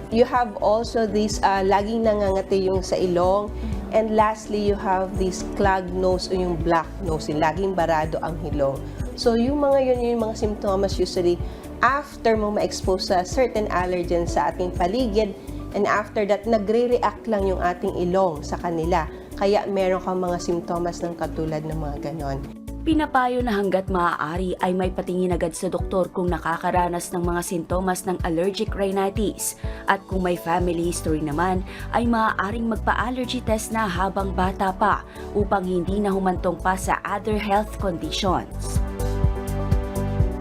[SPEAKER 14] You have also this laging nangangati yung sa ilong. And lastly, you have this clogged nose o yung black nose, yung laging barado ang ilong. So yung mga yun, yung mga symptoms usually after mo ma-expose sa certain allergens sa ating paligid, and after that, nagre-react lang yung ating ilong sa kanila. Kaya meron kang mga simptomas ng katulad ng mga ganon.
[SPEAKER 15] Pinapayo na hanggat maaari ay may patingin agad sa doktor kung nakakaranas ng mga sintomas ng allergic rhinitis. At kung may family history naman, ay maaaring magpa-allergy test na habang bata pa upang hindi na humantong pa sa other health conditions.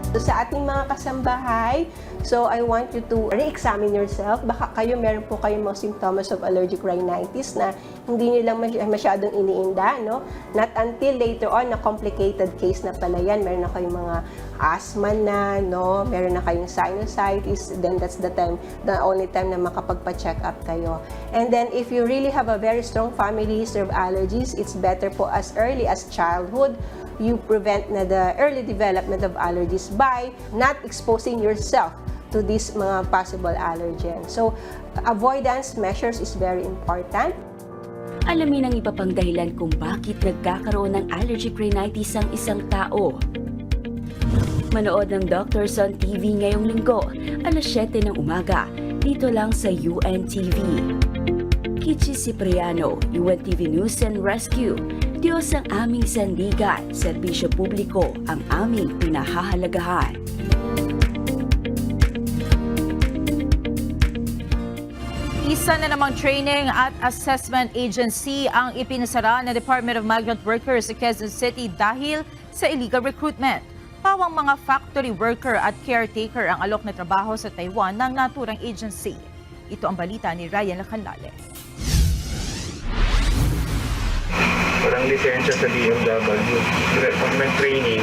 [SPEAKER 14] So, sa ating mga kasambahay, so I want you to re-examine yourself. Baka meron po kayong mga symptoms of allergic rhinitis na hindi nyo lang masyadong iniinda, no? Not until later on, na complicated case na pala yan. Meron na kayong mga asthma na, no? Meron na kayong sinusitis, then that's the only time na makapagpa-check up kayo. And then, if you really have a very strong family history of allergies, it's better po as early as childhood, you prevent na the early development of allergies by not exposing yourself to these mga possible allergens. So, avoidance measures is very important.
[SPEAKER 15] Alamin ang iba pang dahilan kung bakit nagkakaroon ng allergic rhinitis ang isang tao. Manood ng Doctors on TV ngayong linggo, alas 7 ng umaga, dito lang sa UNTV. Kichi Cipriano, UNTV News and Rescue. Diyos ang aming sandigan, serbisyo publiko ang aming pinahahalagahan.
[SPEAKER 12] Isa na namang training at assessment agency ang ipinasara ng Department of Migrant Workers sa Quezon City dahil sa illegal recruitment. Pawang mga factory worker at caretaker ang alok na trabaho sa Taiwan ng naturang agency. Ito ang balita ni Ryan Lacanlale.
[SPEAKER 16] Walang lisensya sa DMW. Pag may training,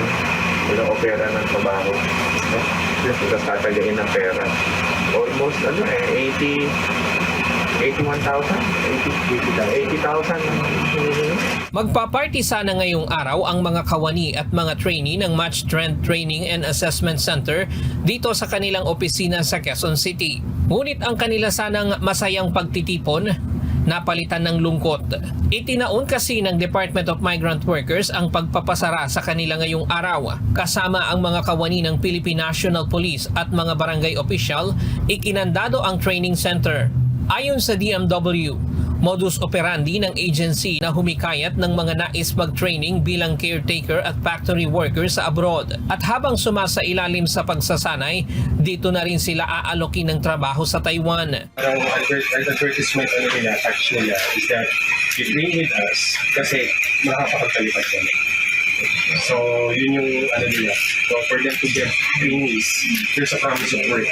[SPEAKER 16] walang opera ng trabaho. Tapos tatagain ng pera. Almost 80,000. 80,000.
[SPEAKER 17] Magpaparty sana ngayong araw ang mga kawani at mga trainee ng Match Trend Training and Assessment Center dito sa kanilang opisina sa Quezon City. Ngunit ang kanila sanang masayang pagtitipon, napalitan ng lungkot. Itinaon kasi ng Department of Migrant Workers ang pagpapasara sa kanila ngayong araw. Kasama ang mga kawani ng Philippine National Police at mga barangay official, ikinandado ang training center. Ayon sa DMW, modus operandi ng agency na humikayat ng mga nais mag-training bilang caretaker at factory workers sa abroad. At habang sumasailalim sa pagsasanay, dito na rin sila aalokin ng trabaho sa Taiwan.
[SPEAKER 16] Ang advertisement nila, touch nila, is that you train with us kasi makakapagpalipat kami. So, yun yung nila. So, for them to get trainees, there's a promise of work,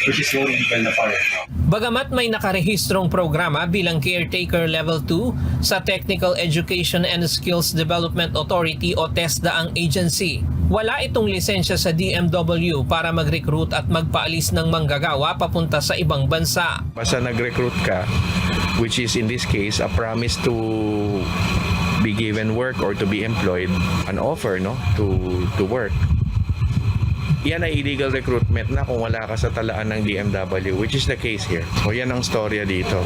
[SPEAKER 16] which is no legal na part.
[SPEAKER 17] Bagamat may nakarehistrong programa bilang Caretaker Level 2 sa Technical Education and Skills Development Authority o TESDA ang agency, wala itong lisensya sa DMW para mag-recruit at magpaalis ng manggagawa papunta sa ibang bansa.
[SPEAKER 16] Basta nag-recruit ka, which is in this case a promise to be given work or to be employed, an offer to work. Yan ay illegal recruitment na kung wala ka sa talaan ng DMW, which is the case here. So yan ang storya dito.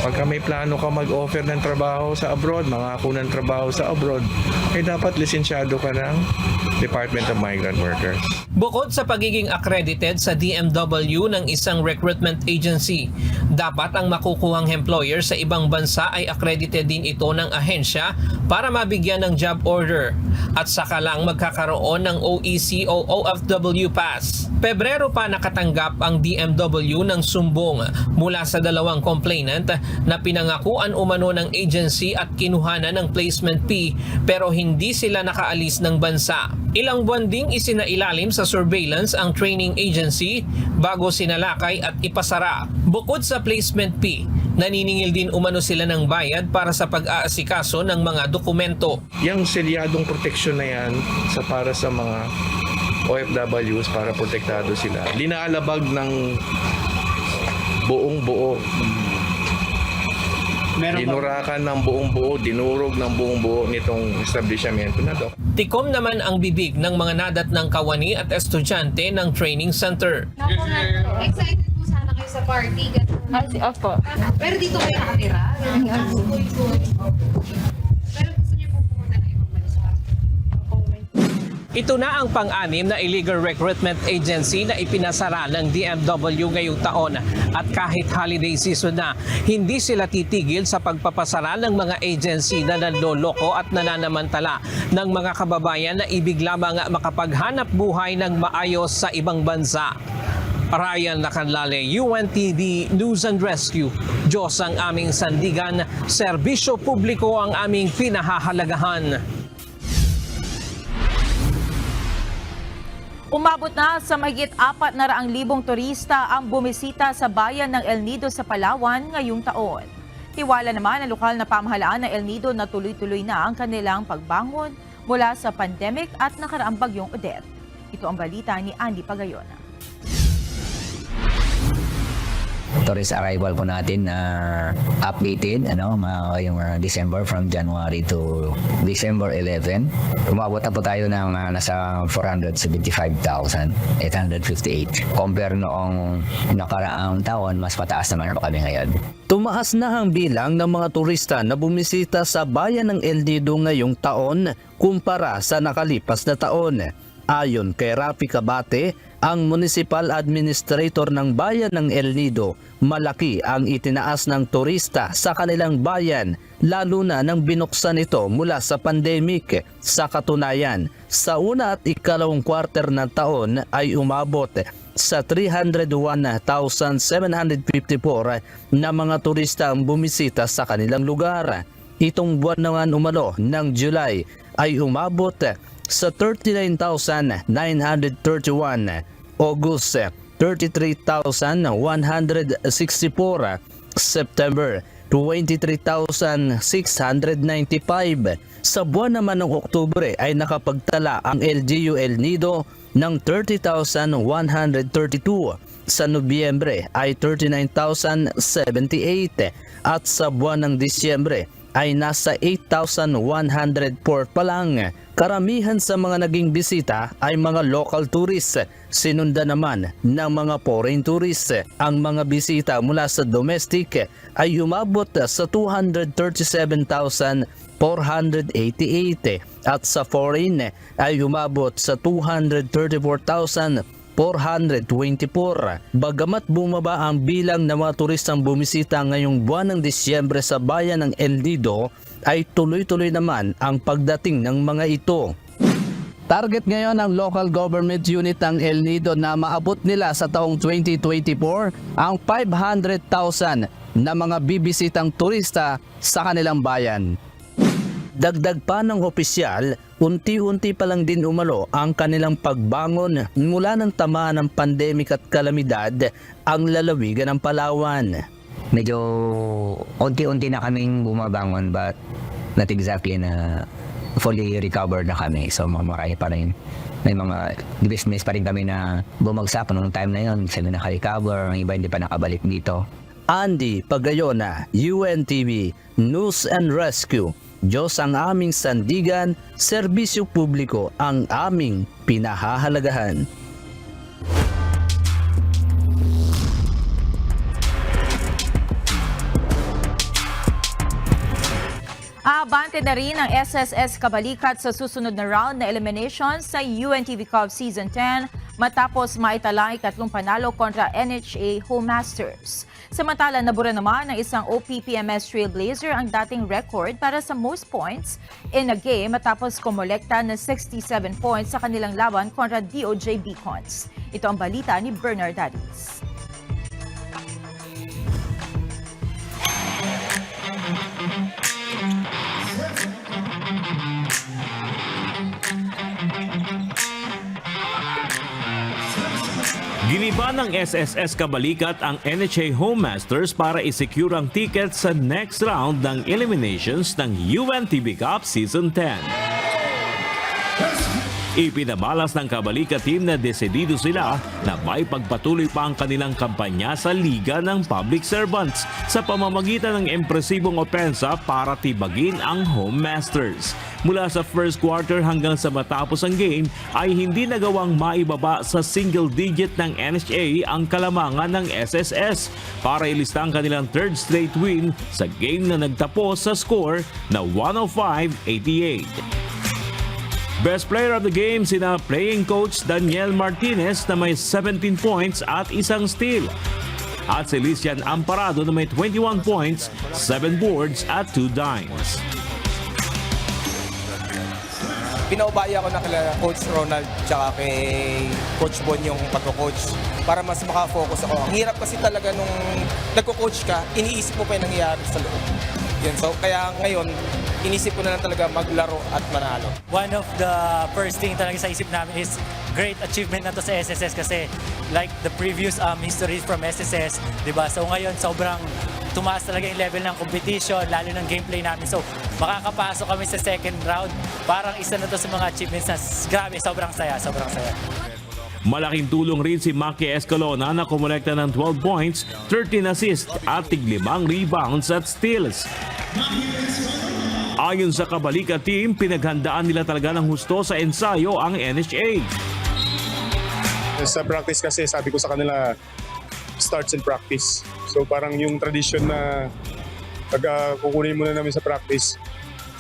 [SPEAKER 16] Pagka may plano ka mag-offer ng trabaho sa abroad, mangako ng trabaho sa abroad, dapat lisensyado ka ng Department of Migrant Workers.
[SPEAKER 17] Bukod sa pagiging accredited sa DMW ng isang recruitment agency, dapat ang makukuhang employer sa ibang bansa ay accredited din ito ng ahensya para mabigyan ng job order at saka lang magkakaroon ng OEC o OFW Pass. Pebrero pa nakatanggap ang DMW ng sumbong mula sa dalawang complainant na pinangakuan umano ng agency at kinuhanan ng placement fee pero hindi sila nakaalis ng bansa. Ilang buwan ding isinailalim sa surveillance ang training agency bago sinalakay at ipasara. Bukod sa placement fee, naniningil din umano sila ng bayad para sa pag-aasikaso ng mga dokumento.
[SPEAKER 16] Yung selyadong proteksyon na yan para sa mga OFWs para protektado sila. Linaalabag ng buong buo Dinurakan ng buong buo, dinurog ng buong buo nitong establishmento na to.
[SPEAKER 17] Tikom naman ang bibig ng mga nadat ng kawani at estudyante ng training center.
[SPEAKER 18] Excited po sana kayo sa party.
[SPEAKER 8] Opo.
[SPEAKER 18] Pero dito kayo nakatira? Pero gusto niyo po pumunta na ibang bansa?
[SPEAKER 17] Ito na ang pang-anim na illegal recruitment agency na ipinasara ng DMW ngayong taon. At kahit holiday season na, hindi sila titigil sa pagpapasara ng mga agency na nanloloko at nananamantala ng mga kababayan na ibig lamang makapaghanap buhay ng maayos sa ibang bansa. Ryan Lacanlale, UNTV News and Rescue. Diyos ang aming sandigan, serbisyo publiko ang aming pinahahalagahan.
[SPEAKER 12] Umabot na sa mahigit 400,000 turista ang bumisita sa bayan ng El Nido sa Palawan ngayong taon. Tiwala naman ang lokal na pamahalaan ng El Nido na tuloy-tuloy na ang kanilang pagbangon mula sa pandemic at nakaraang bagyong Odette. Ito ang balita ni Andy Pagayona.
[SPEAKER 19] Tourist arrival po natin updated yung December from January to December 11. Umabot na po tayo ng nasa 475,858. Compare noong nakaraang taon, mas pataas naman pa kami ngayon.
[SPEAKER 20] Tumaas na ang bilang ng mga turista na bumisita sa bayan ng El Nido ngayong taon kumpara sa nakalipas na taon. Ayon kay Rafi Cabate, ang municipal administrator ng bayan ng El Nido, malaki ang itinaas ng turista sa kanilang bayan lalo na nang binuksan ito mula sa pandemic. Sa katunayan, sa una at ikalawang quarter ng taon ay umabot sa 301,754 na mga turista ang bumisita sa kanilang lugar. Itong buwan naman umano ng July ay umabot sa 39,931, August 33,164, September 23,695. Sa buwan naman ng Oktubre ay nakapagtala ang LGU El Nido ng 30,132. Sa Nobyembre ay 39,078 at sa buwan ng Disyembre ay nasa 8,104 pa lang. Karamihan sa mga naging bisita ay mga local tourists, sinundan naman ng mga foreign tourists. Ang mga bisita mula sa domestic ay umabot sa 237,488 at sa foreign ay umabot sa 234,424. Bagamat bumaba ang bilang ng mga turistang bumisita ngayong buwan ng Disyembre sa bayan ng El Nido, ay tuloy-tuloy naman ang pagdating ng mga ito. Target ngayon ng local government unit ng El Nido na maabot nila sa taong 2024 ang 500,000 na mga bibisitang turista sa kanilang bayan. Dagdag pa ng opisyal, unti-unti pa lang din umalo ang kanilang pagbangon mula ng tamaan ng pandemic at kalamidad ang lalawigan ng Palawan.
[SPEAKER 19] Medyo unti-unti na kaming bumabangon but not exactly na fully recovered na kami. So marami pa rin. May mga business pa rin kami na bumagsak noong time na yon. Sila naka-recover, ang iba hindi pa nakabalik dito.
[SPEAKER 20] Andy Pagayona, UNTV News and Rescue. Diyos ang aming sandigan, serbisyo publiko ang aming pinahahalagahan.
[SPEAKER 12] Aabante na rin ang SSS Kabalikat sa susunod na round na elimination sa UNTV Cup Season 10 matapos maitalay 3 panalo kontra NHA Home Masters. Samantala, nabura naman ng isang OPPMS Trailblazer ang dating record para sa most points in a game matapos kumolekta ng 67 points sa kanilang laban kontra DOJ Beacons. Ito ang balita ni Bernard Dadis.
[SPEAKER 22] Giniba ng SSS Kabalikat ang NHA Home Masters para isecure ang ticket sa next round ng eliminations ng UNTV Cup Season 10. Ipinamalas ng Kabalika team na desidido sila na may pagpatuloy pa ang kanilang kampanya sa Liga ng Public Servants sa pamamagitan ng impresibong opensa para tibagin ang Home Masters. Mula sa first quarter hanggang sa matapos ang game ay hindi nagawang maibaba sa single digit ng NHA ang kalamangan ng SSS para ilista ang kanilang third straight win sa game na nagtapos sa score na 105-88. Best player of the game sina playing coach Daniel Martinez na may 17 points at isang steal. At si Lician Amparado na may 21 points, 7 boards at 2 dimes.
[SPEAKER 1] Pinaubaya ko na kila Coach Ronald tsaka kay Coach Bon yung pagko-coach para mas makafocus ako. Ang hirap kasi talaga nung nagko-coach ka, iniisip mo pa yung nangyayari sa loob. Yun, so kaya ngayon, inisip ko na lang talaga maglaro at manalo.
[SPEAKER 2] One of the first thing talaga sa isip namin is great achievement na to sa SSS kasi like the previous history from SSS, di ba? So ngayon sobrang tumaas talaga yung level ng competition, lalo ng gameplay namin. So makakapasok kami sa second round. Parang isa na to sa mga achievements na grabe, sobrang saya, sobrang saya.
[SPEAKER 22] Malaking tulong rin si Maki Escalona na kumolekta ng 12 points, 13 assists at 5 rebounds at steals. Ayon sa Kabalika team, pinaghandaan nila talaga ng husto sa ensayo ang NHA.
[SPEAKER 3] Sa practice kasi sabi ko sa kanila, starts in practice. So parang yung tradition na pag kukunin muna namin sa practice,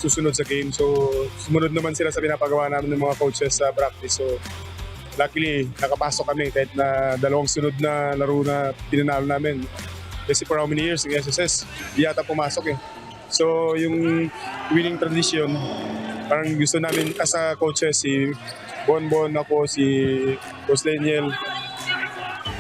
[SPEAKER 3] susunod sa game. So sumunod naman sila sa pinapagawa namin ng mga coaches sa practice. So luckily, nakapasok kami kahit na dalawang sunod na laro na pinanalo namin. Kasi for how many years ng SSS, di yata pumasok eh. So yung winning tradition, parang gusto namin as a coaches, si Bonbon, ako, si Coach Daniel,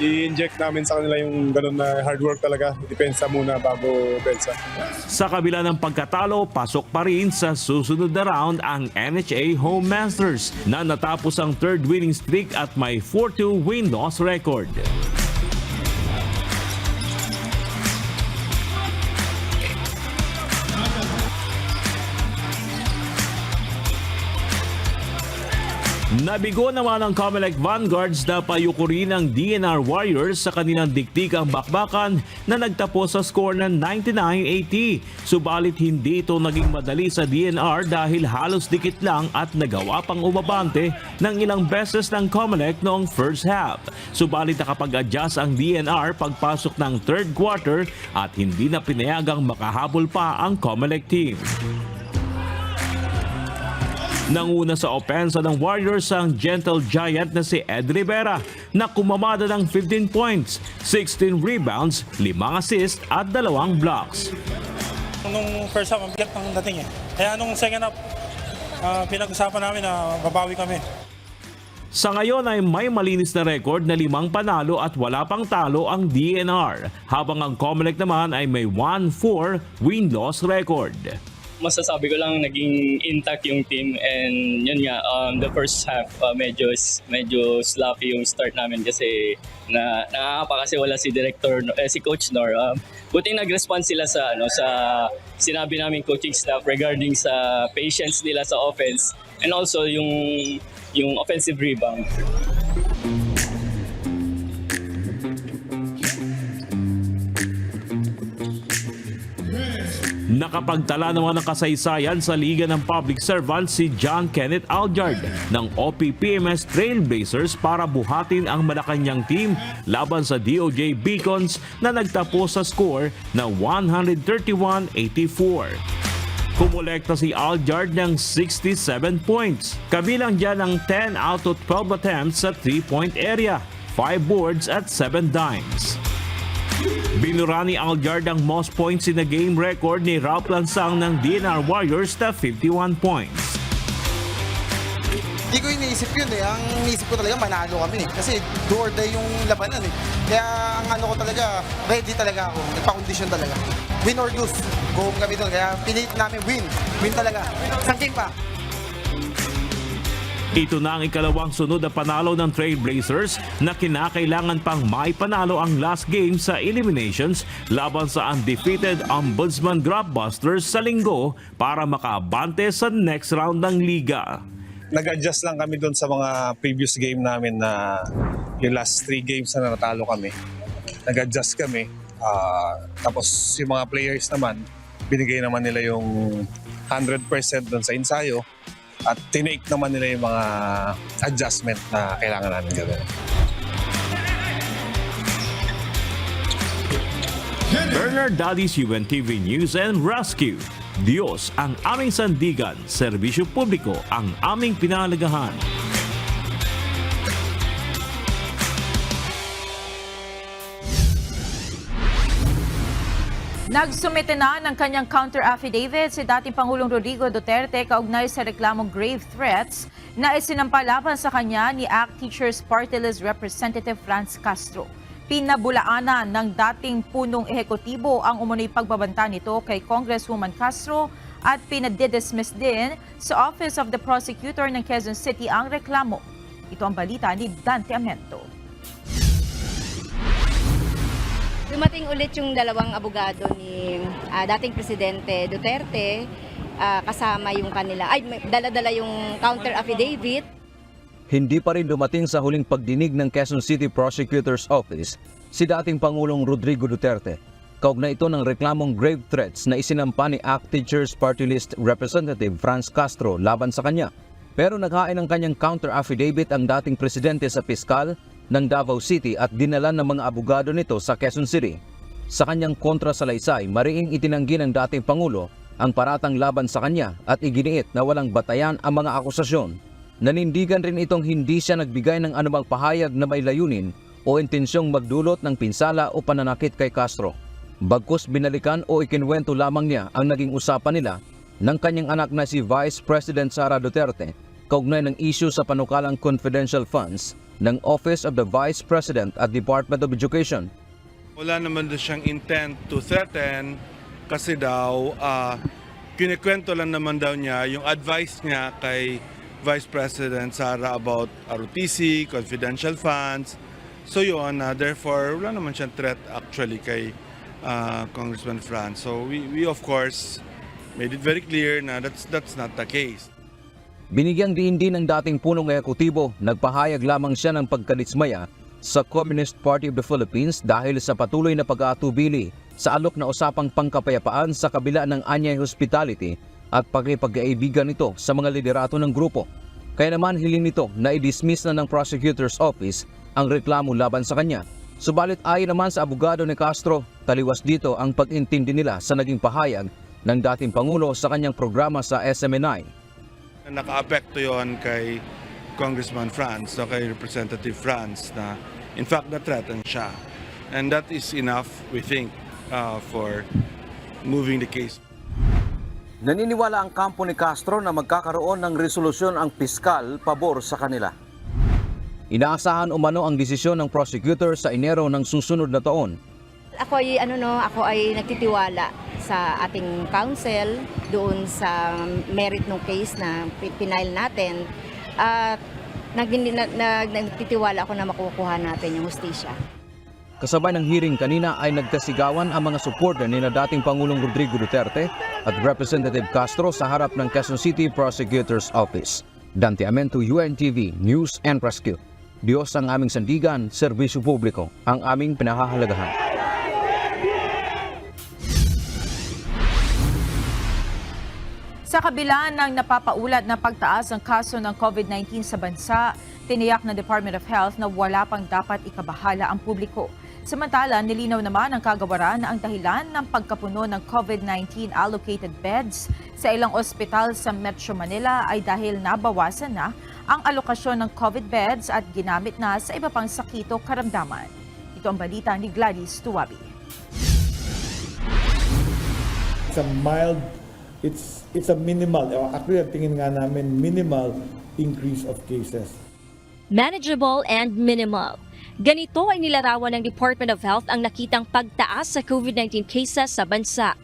[SPEAKER 3] i-inject namin sa kanila yung ganun na hard work talaga. Depensa muna bago pensa.
[SPEAKER 22] Sa kabila ng pagkatalo, pasok pa rin sa susunod na round ang NHA Home Masters na natapos ang third winning streak at may 4-2 win-loss record. Nabigo naman ang Comelec Vanguards na payukurin ng DNR Warriors sa kanilang diktikang bakbakan na nagtapos sa score ng 99-80. Subalit hindi ito naging madali sa DNR dahil halos dikit lang at nagawa pang umabante ng ilang beses ng Comelec noong first half. Subalit nakapag-adjust ang DNR pagpasok ng third quarter at hindi na pinayagang makahabol pa ang Comelec team. Nanguna sa opensa ng Warriors ang gentle giant na si Ed Rivera na kumamada ng 15 points, 16 rebounds, 5 assists at 2 blocks.
[SPEAKER 21] Nung first half, ang bigat ng dating eh. Kaya nung second half, pinag-usapan namin na babawi kami.
[SPEAKER 22] Sa ngayon ay may malinis na record na 5 panalo at wala pang talo ang DNR, habang ang Comelec naman ay may 1-4 win-loss record.
[SPEAKER 25] Masasabi ko lang naging intact yung team and yun nga the first half medyo sloppy yung start namin kasi nakakapa kasi wala si si Coach Nor. Buti nag-respond sila sa sa sinabi namin coaching staff regarding sa patience nila sa offense and also yung offensive rebound.
[SPEAKER 22] Nakapagtala naman ng kasaysayan sa Liga ng Public Servants si John Kenneth Aljard ng OPPMS Trailblazers para buhatin ang Malacanang team laban sa DOJ Beacons na nagtapos sa score na 131-84. Kumolekta si Aljard ng 67 points. Kabilang dyan ang 10 out of 12 attempts sa 3-point area, 5 boards at 7 dimes. Binura ni Aljard ang most points in the game record ni Ralph Lansang ng DNR Warriors na 51 points.
[SPEAKER 26] Hindi ko iniisip yun eh. Ang iniisip ko talaga manalo kami eh. Kasi do or die yung labanan eh. Kaya ang ano ko talaga, ready talaga ako. Nagpa-condition talaga. Win or lose, go home kami doon. Kaya pinilit namin win. Win talaga. Isang game pa.
[SPEAKER 22] Ito na ang ikalawang sunod na panalo ng Trailblazers na kinakailangan pang maipanalo ang last game sa eliminations laban sa undefeated Ombudsman Grabbusters sa linggo para makaabante sa next round ng liga.
[SPEAKER 3] nag-adjust lang kami doon sa mga previous game namin na yung last 3 games na natalo kami. Nag-adjust kami. Tapos yung mga players naman, binigay naman nila yung 100% doon sa ensayo at tinake naman nila yung mga adjustment na kailangan namin gawin.
[SPEAKER 22] Bernard Daddy's UNTV News and Rescue. Diyos ang aming sandigan, serbisyo publiko ang aming pinahalagahan.
[SPEAKER 12] Nagsumite na ng kanyang counter-affidavit si dating Pangulong Rodrigo Duterte kaugnay sa reklamong grave threats na isinampa laban sa kanya ni ACT Teachers Party List Representative Franz Castro. Pinabulaanan ng dating punong ehekutibo ang umunoy pagbabanta nito kay Congresswoman Castro at pinadidismiss din sa Office of the Prosecutor ng Quezon City ang reklamo. Ito ang balita ni Dante Amento.
[SPEAKER 4] Dumating ulit yung dalawang abogado ni dating Presidente Duterte, kasama yung kanila, dala-dala yung counter affidavit.
[SPEAKER 20] Hindi pa rin dumating sa huling pagdinig ng Quezon City Prosecutor's Office si dating Pangulong Rodrigo Duterte. Kaugnay ito ng reklamong grave threats na isinampa ni ACT Teachers Party List Representative Franz Castro laban sa kanya. Pero naghain ng kanyang counter affidavit ang dating presidente sa piskal ng Davao City at dinala ng mga abogado nito sa Quezon City. Sa kanyang kontrasalaysay, mariing itinanggi ng dating Pangulo ang paratang laban sa kanya at iginiit na walang batayan ang mga akusasyon. Nanindigan rin itong hindi siya nagbigay ng anumang pahayag na may layunin o intensyong magdulot ng pinsala o pananakit kay Castro. Bagkus binalikan o ikinwento lamang niya ang naging usapan nila ng kanyang anak na si Vice President Sara Duterte kaugnay ng issue sa panukalang confidential funds ng Office of the Vice President at Department of Education.
[SPEAKER 5] Wala naman doon siyang intent to threaten kasi daw kinikwento lang naman daw niya yung advice niya kay Vice President Sara about ROTC, confidential funds. So yun, therefore, wala naman siyang threat actually kay Congressman Franz. So we of course made it very clear na that's not the case.
[SPEAKER 20] Binigyang diin din ng dating punong ehekutibo, nagpahayag lamang siya ng pagkadismaya sa Communist Party of the Philippines dahil sa patuloy na pag-aatubili sa alok na usapang pangkapayapaan sa kabila ng anyay hospitality at pagkipag-kaibigan nito sa mga liderato ng grupo. Kaya naman hiling nito na i-dismiss na ng Prosecutor's Office ang reklamo laban sa kanya. Subalit ayon naman sa abogado ni Castro, taliwas dito ang pag-intindi nila sa naging pahayag ng dating Pangulo sa kanyang programa sa SMNI.
[SPEAKER 5] Naka-apekto yon kay Congressman Franz, so kay Representative Franz na in fact na-threaten siya. And that is enough, we think, for moving the case.
[SPEAKER 20] Naniniwala ang kampo ni Castro na magkakaroon ng resolusyon ang piskal pabor sa kanila. Inaasahan umano ang desisyon ng prosecutor sa Enero ng susunod na taon.
[SPEAKER 4] Ako ay nagtitiwala sa ating counsel doon sa merit ng case na pinail natin. At nagtitiwala ako na makukuha natin yung hustisya.
[SPEAKER 20] Kasabay ng hearing kanina ay nagkasigawan ang mga supporter ni na dating Pangulong Rodrigo Duterte at Representative Castro sa harap ng Quezon City Prosecutor's Office. Dante Amento, UNTV News and Rescue. Diyos ang aming sandigan, serbisyo publiko ang aming pinahahalagahan.
[SPEAKER 12] Sa kabila ng napapaulat na pagtaas ng kaso ng COVID-19 sa bansa, tiniyak ng Department of Health na wala pang dapat ikabahala ang publiko. Samantala, nilinaw naman ng kagawaran na ang dahilan ng pagkapuno ng COVID-19 allocated beds sa ilang ospital sa Metro Manila ay dahil nabawasan na ang alokasyon ng COVID beds at ginamit na sa iba pang sakit o karamdaman. Ito ang balita ni Gladys Tuwabi.
[SPEAKER 7] It's a minimal, actually ang tingin nga namin minimal increase of cases.
[SPEAKER 9] Manageable and minimal. Ganito ay nilarawan ng Department of Health ang nakitang pagtaas sa COVID-19 cases sa bansa.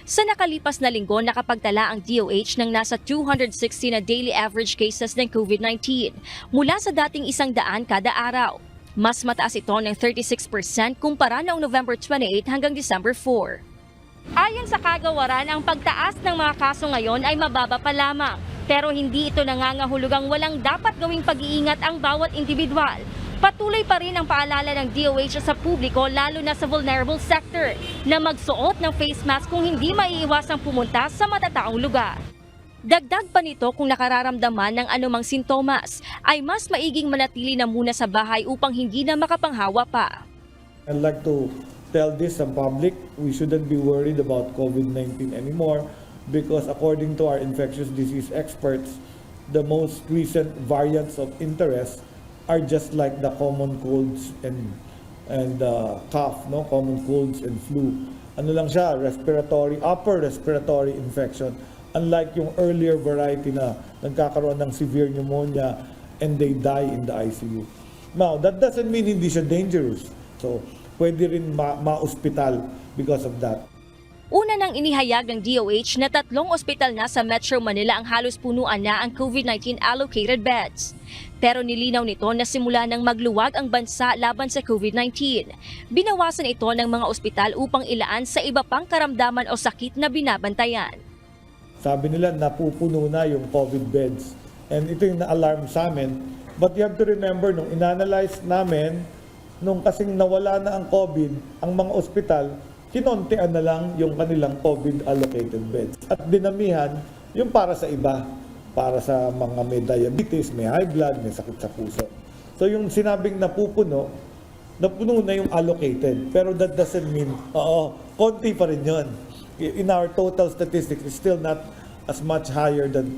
[SPEAKER 9] Sa nakalipas na linggo, nakapagtala ang DOH ng nasa 260 na daily average cases ng COVID-19 mula sa dating 100 kada araw. Mas mataas ito ng 36% kumpara noong November 28 hanggang December 4. Ayon sa kagawaran, ang pagtaas ng mga kaso ngayon ay mababa pa lamang. Pero hindi ito nangangahulugang walang dapat gawing pag-iingat ang bawat individual. Patuloy pa rin ang paalala ng DOH sa publiko lalo na sa vulnerable sector na magsuot ng face mask kung hindi maiiwasang pumunta sa matataong lugar. Dagdag pa nito kung nakararamdaman ng anumang sintomas ay mas maiging manatili na muna sa bahay upang hindi na makapanghawa pa.
[SPEAKER 7] I'd like to tell this sa public, we shouldn't be worried about COVID-19 anymore because according to our infectious disease experts, the most recent variants of interest are just like the common colds and cough, no? Common colds and flu. Ano lang siya, upper respiratory infection. Unlike yung earlier variety na nagkakaroon ng severe pneumonia and they die in the ICU. Now, that doesn't mean hindi siya dangerous. So, pwede rin ma-hospital because of that.
[SPEAKER 9] Una nang inihayag ng DOH na 3 ospital na sa Metro Manila ang halos punuan na ang COVID-19 allocated beds. Pero nilinaw nito na simula nang magluwag ang bansa laban sa COVID-19, binawasan ito ng mga ospital upang ilaan sa iba pang karamdaman o sakit na binabantayan.
[SPEAKER 7] Sabi nila napupuno na yung COVID beds. And ito yung na-alarm sa amin. But you have to remember, nung inanalyze namin, nung kasing nawala na ang COVID, ang mga ospital, kinontean na lang yung kanilang COVID allocated beds. At dinamihan yung para sa iba, para sa mga may diabetes, may high blood, may sakit sa puso. So yung sinabing napuno na yung allocated. Pero that doesn't mean, konti pa rin yun. In our total statistics, it's still not as much higher than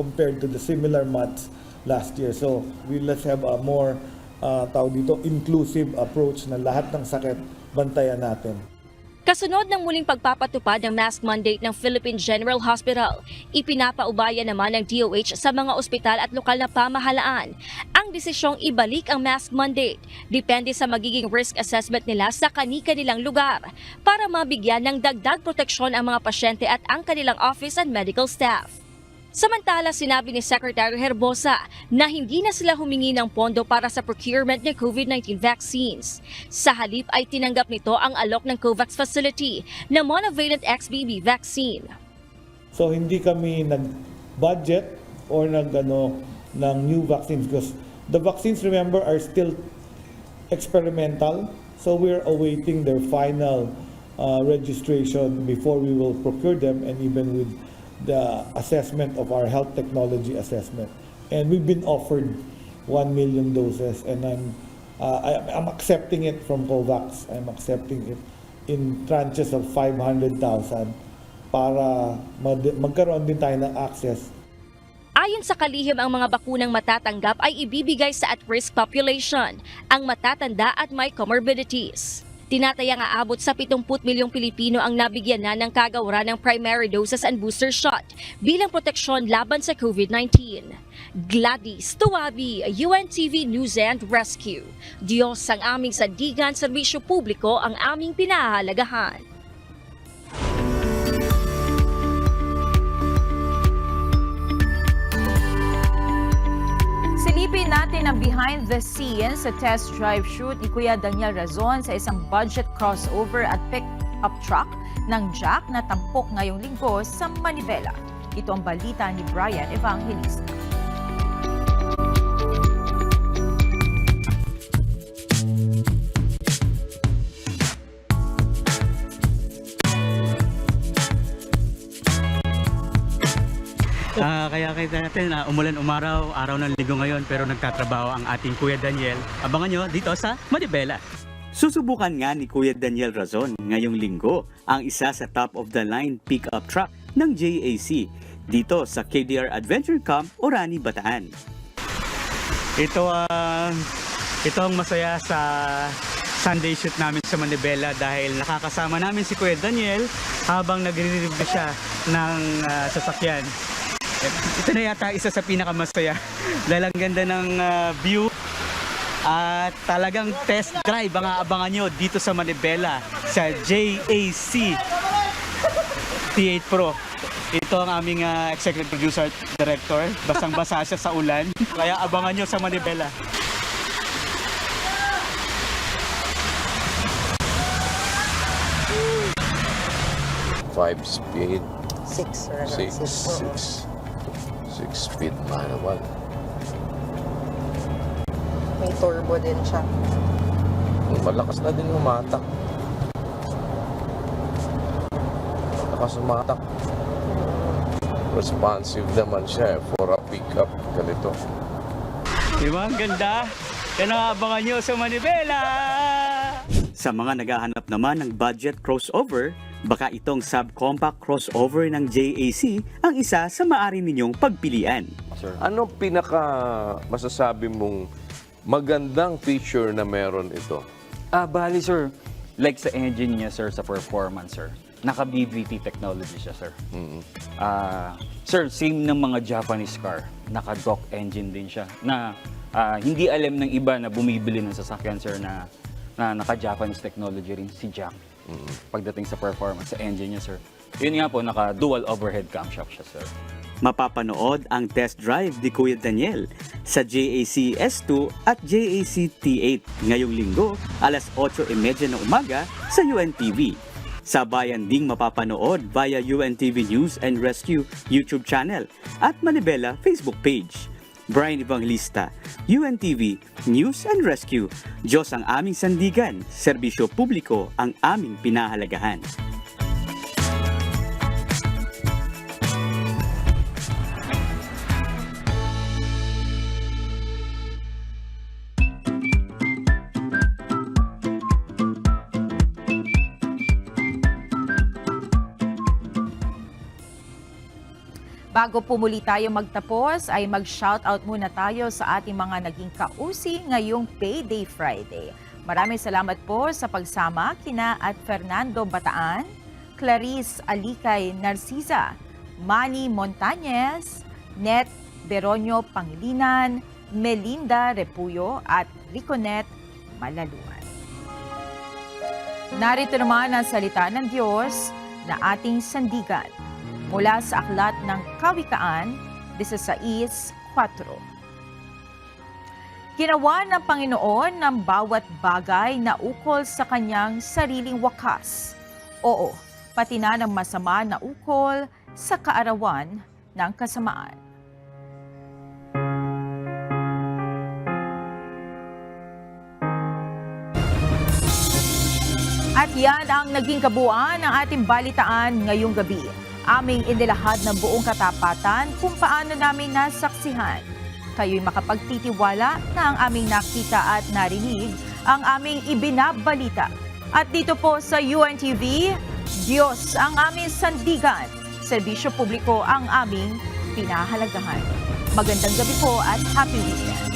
[SPEAKER 7] compared to the similar months last year. So let's have a more inclusive approach na lahat ng sakit bantayan natin.
[SPEAKER 9] Kasunod ng muling pagpapatupad ng mask mandate ng Philippine General Hospital, ipinapaubaya naman ng DOH sa mga ospital at lokal na pamahalaan ang desisyong ibalik ang mask mandate depende sa magiging risk assessment nila sa kani-kanilang lugar para mabigyan ng dagdag proteksyon ang mga pasyente at ang kanilang office and medical staff. Samantala, sinabi ni Secretary Herbosa na hindi na sila humingi ng pondo para sa procurement ng COVID-19 vaccines. Sa halip ay tinanggap nito ang alok ng COVAX facility na monovalent XBB vaccine.
[SPEAKER 7] So hindi kami nag-budget or ng new vaccines because the vaccines, remember, are still experimental. So we're awaiting their final registration before we will procure them, and even with the assessment of our health technology assessment. And we've been offered 1 million doses, and I'm accepting it from COVAX. I'm accepting it in tranches of 500,000 para magkaroon din tayo ng access.
[SPEAKER 9] Ayon sa kalihim, ang mga bakunang matatanggap ay ibibigay sa at-risk population, ang matatanda at may comorbidities. Tinatayang aabot sa 70 milyong Pilipino ang nabigyan na ng kagawaran ng primary doses and booster shot bilang proteksyon laban sa COVID-19. Gladys Tuwabi, UNTV News and Rescue. Diyos ang aming sandigan, serbisyo publiko ang aming pinahahalagahan.
[SPEAKER 12] Silipin natin ang behind the scenes sa test drive shoot ni Kuya Daniel Razon sa isang budget crossover at pick-up truck ng Jack na tampok ngayong linggo sa Manibela. Ito ang balita ni Brian Evangelista.
[SPEAKER 6] Kaya kita natin umulan umaraw, araw ng linggo ngayon pero nagtatrabaho ang ating Kuya Daniel. Abangan nyo dito sa Manibela.
[SPEAKER 10] Susubukan nga ni Kuya Daniel Razon ngayong linggo ang isa sa top-of-the-line pick-up truck ng JAC dito sa KDR Adventure Camp, Orani, Bataan.
[SPEAKER 6] Ito ang masaya sa Sunday shoot namin sa Manibela dahil nakakasama namin si Kuya Daniel habang nagre-review siya ng sasakyan. Ito na yata isa sa pinakamasaya dahil ang ganda ng view at talagang test drive ang aabangan nyo dito sa Manibela sa JAC T8 Pro. Ito ang aming executive producer at director. Basang-basa siya sa ulan. Kaya abangan nyo sa Manibela.
[SPEAKER 16] Five speed.
[SPEAKER 11] Six.
[SPEAKER 16] 6-speed manual.
[SPEAKER 18] May turbo din siya.
[SPEAKER 16] Malakas na din humatak. Malakas humatak. Responsive naman siya for a pickup ganito.
[SPEAKER 6] Diba? Ang ganda. Yan ang abangan nyo sa Manibela!
[SPEAKER 10] Sa mga naghahanap naman ng budget crossover, baka itong subcompact crossover ng JAC ang isa sa maaari ninyong pagpilian.
[SPEAKER 16] Ano pinaka masasabi mong magandang feature na meron ito?
[SPEAKER 11] Bali sir, like sa engine niya sir, sa performance sir, naka-BVT technology siya sir. Sir, same ng mga Japanese car, naka-dock engine din siya na hindi alam ng iba na bumibili ng sasakyan sir na naka-Japanese technology rin si Jack. Pagdating sa performance, sa engine niya sir. Yun nga po, naka-dual overhead camshaft siya sir.
[SPEAKER 10] Mapapanood ang test drive ni Kuya Daniel sa JAC S2 at JAC T8 ngayong linggo alas 8:30 ng umaga sa UNTV. Sa bayan ding mapapanood via UNTV News and Rescue YouTube channel at Manibela Facebook page. Brian Evangelista, UNTV News and Rescue. Diyos ang aming sandigan, serbisyo publiko ang aming pinahalagahan.
[SPEAKER 12] Bago po muli tayo magtapos, ay mag-shoutout muna tayo sa ating mga naging kausi ngayong Payday Friday. Maraming salamat po sa pagsama kina at Fernando Bataan, Clarice Alikay Narcisa, Manny Montañez, Net Beronio Pangilinan, Melinda Repuyo at Riconet Malaluan. Narito naman ang salita ng Diyos na ating sandigan mula sa aklat ng Kawikaan 16:4. Ginawa ng Panginoon ng bawat bagay na ukol sa kanyang sariling wakas. Oo, pati na ng masama na ukol sa kaarawan ng kasamaan. At yan ang naging kabuuan ng ating balitaan ngayong gabi. Aming inilahad ng buong katapatan kung paano namin nasaksihan. Kayo'y makapagtitiwala na ang aming nakita at narinig ang aming ibinabalita. At dito po sa UNTV, Diyos ang aming sandigan, serbisyo publiko ang aming pinahalagahan. Magandang gabi po at happy weekend.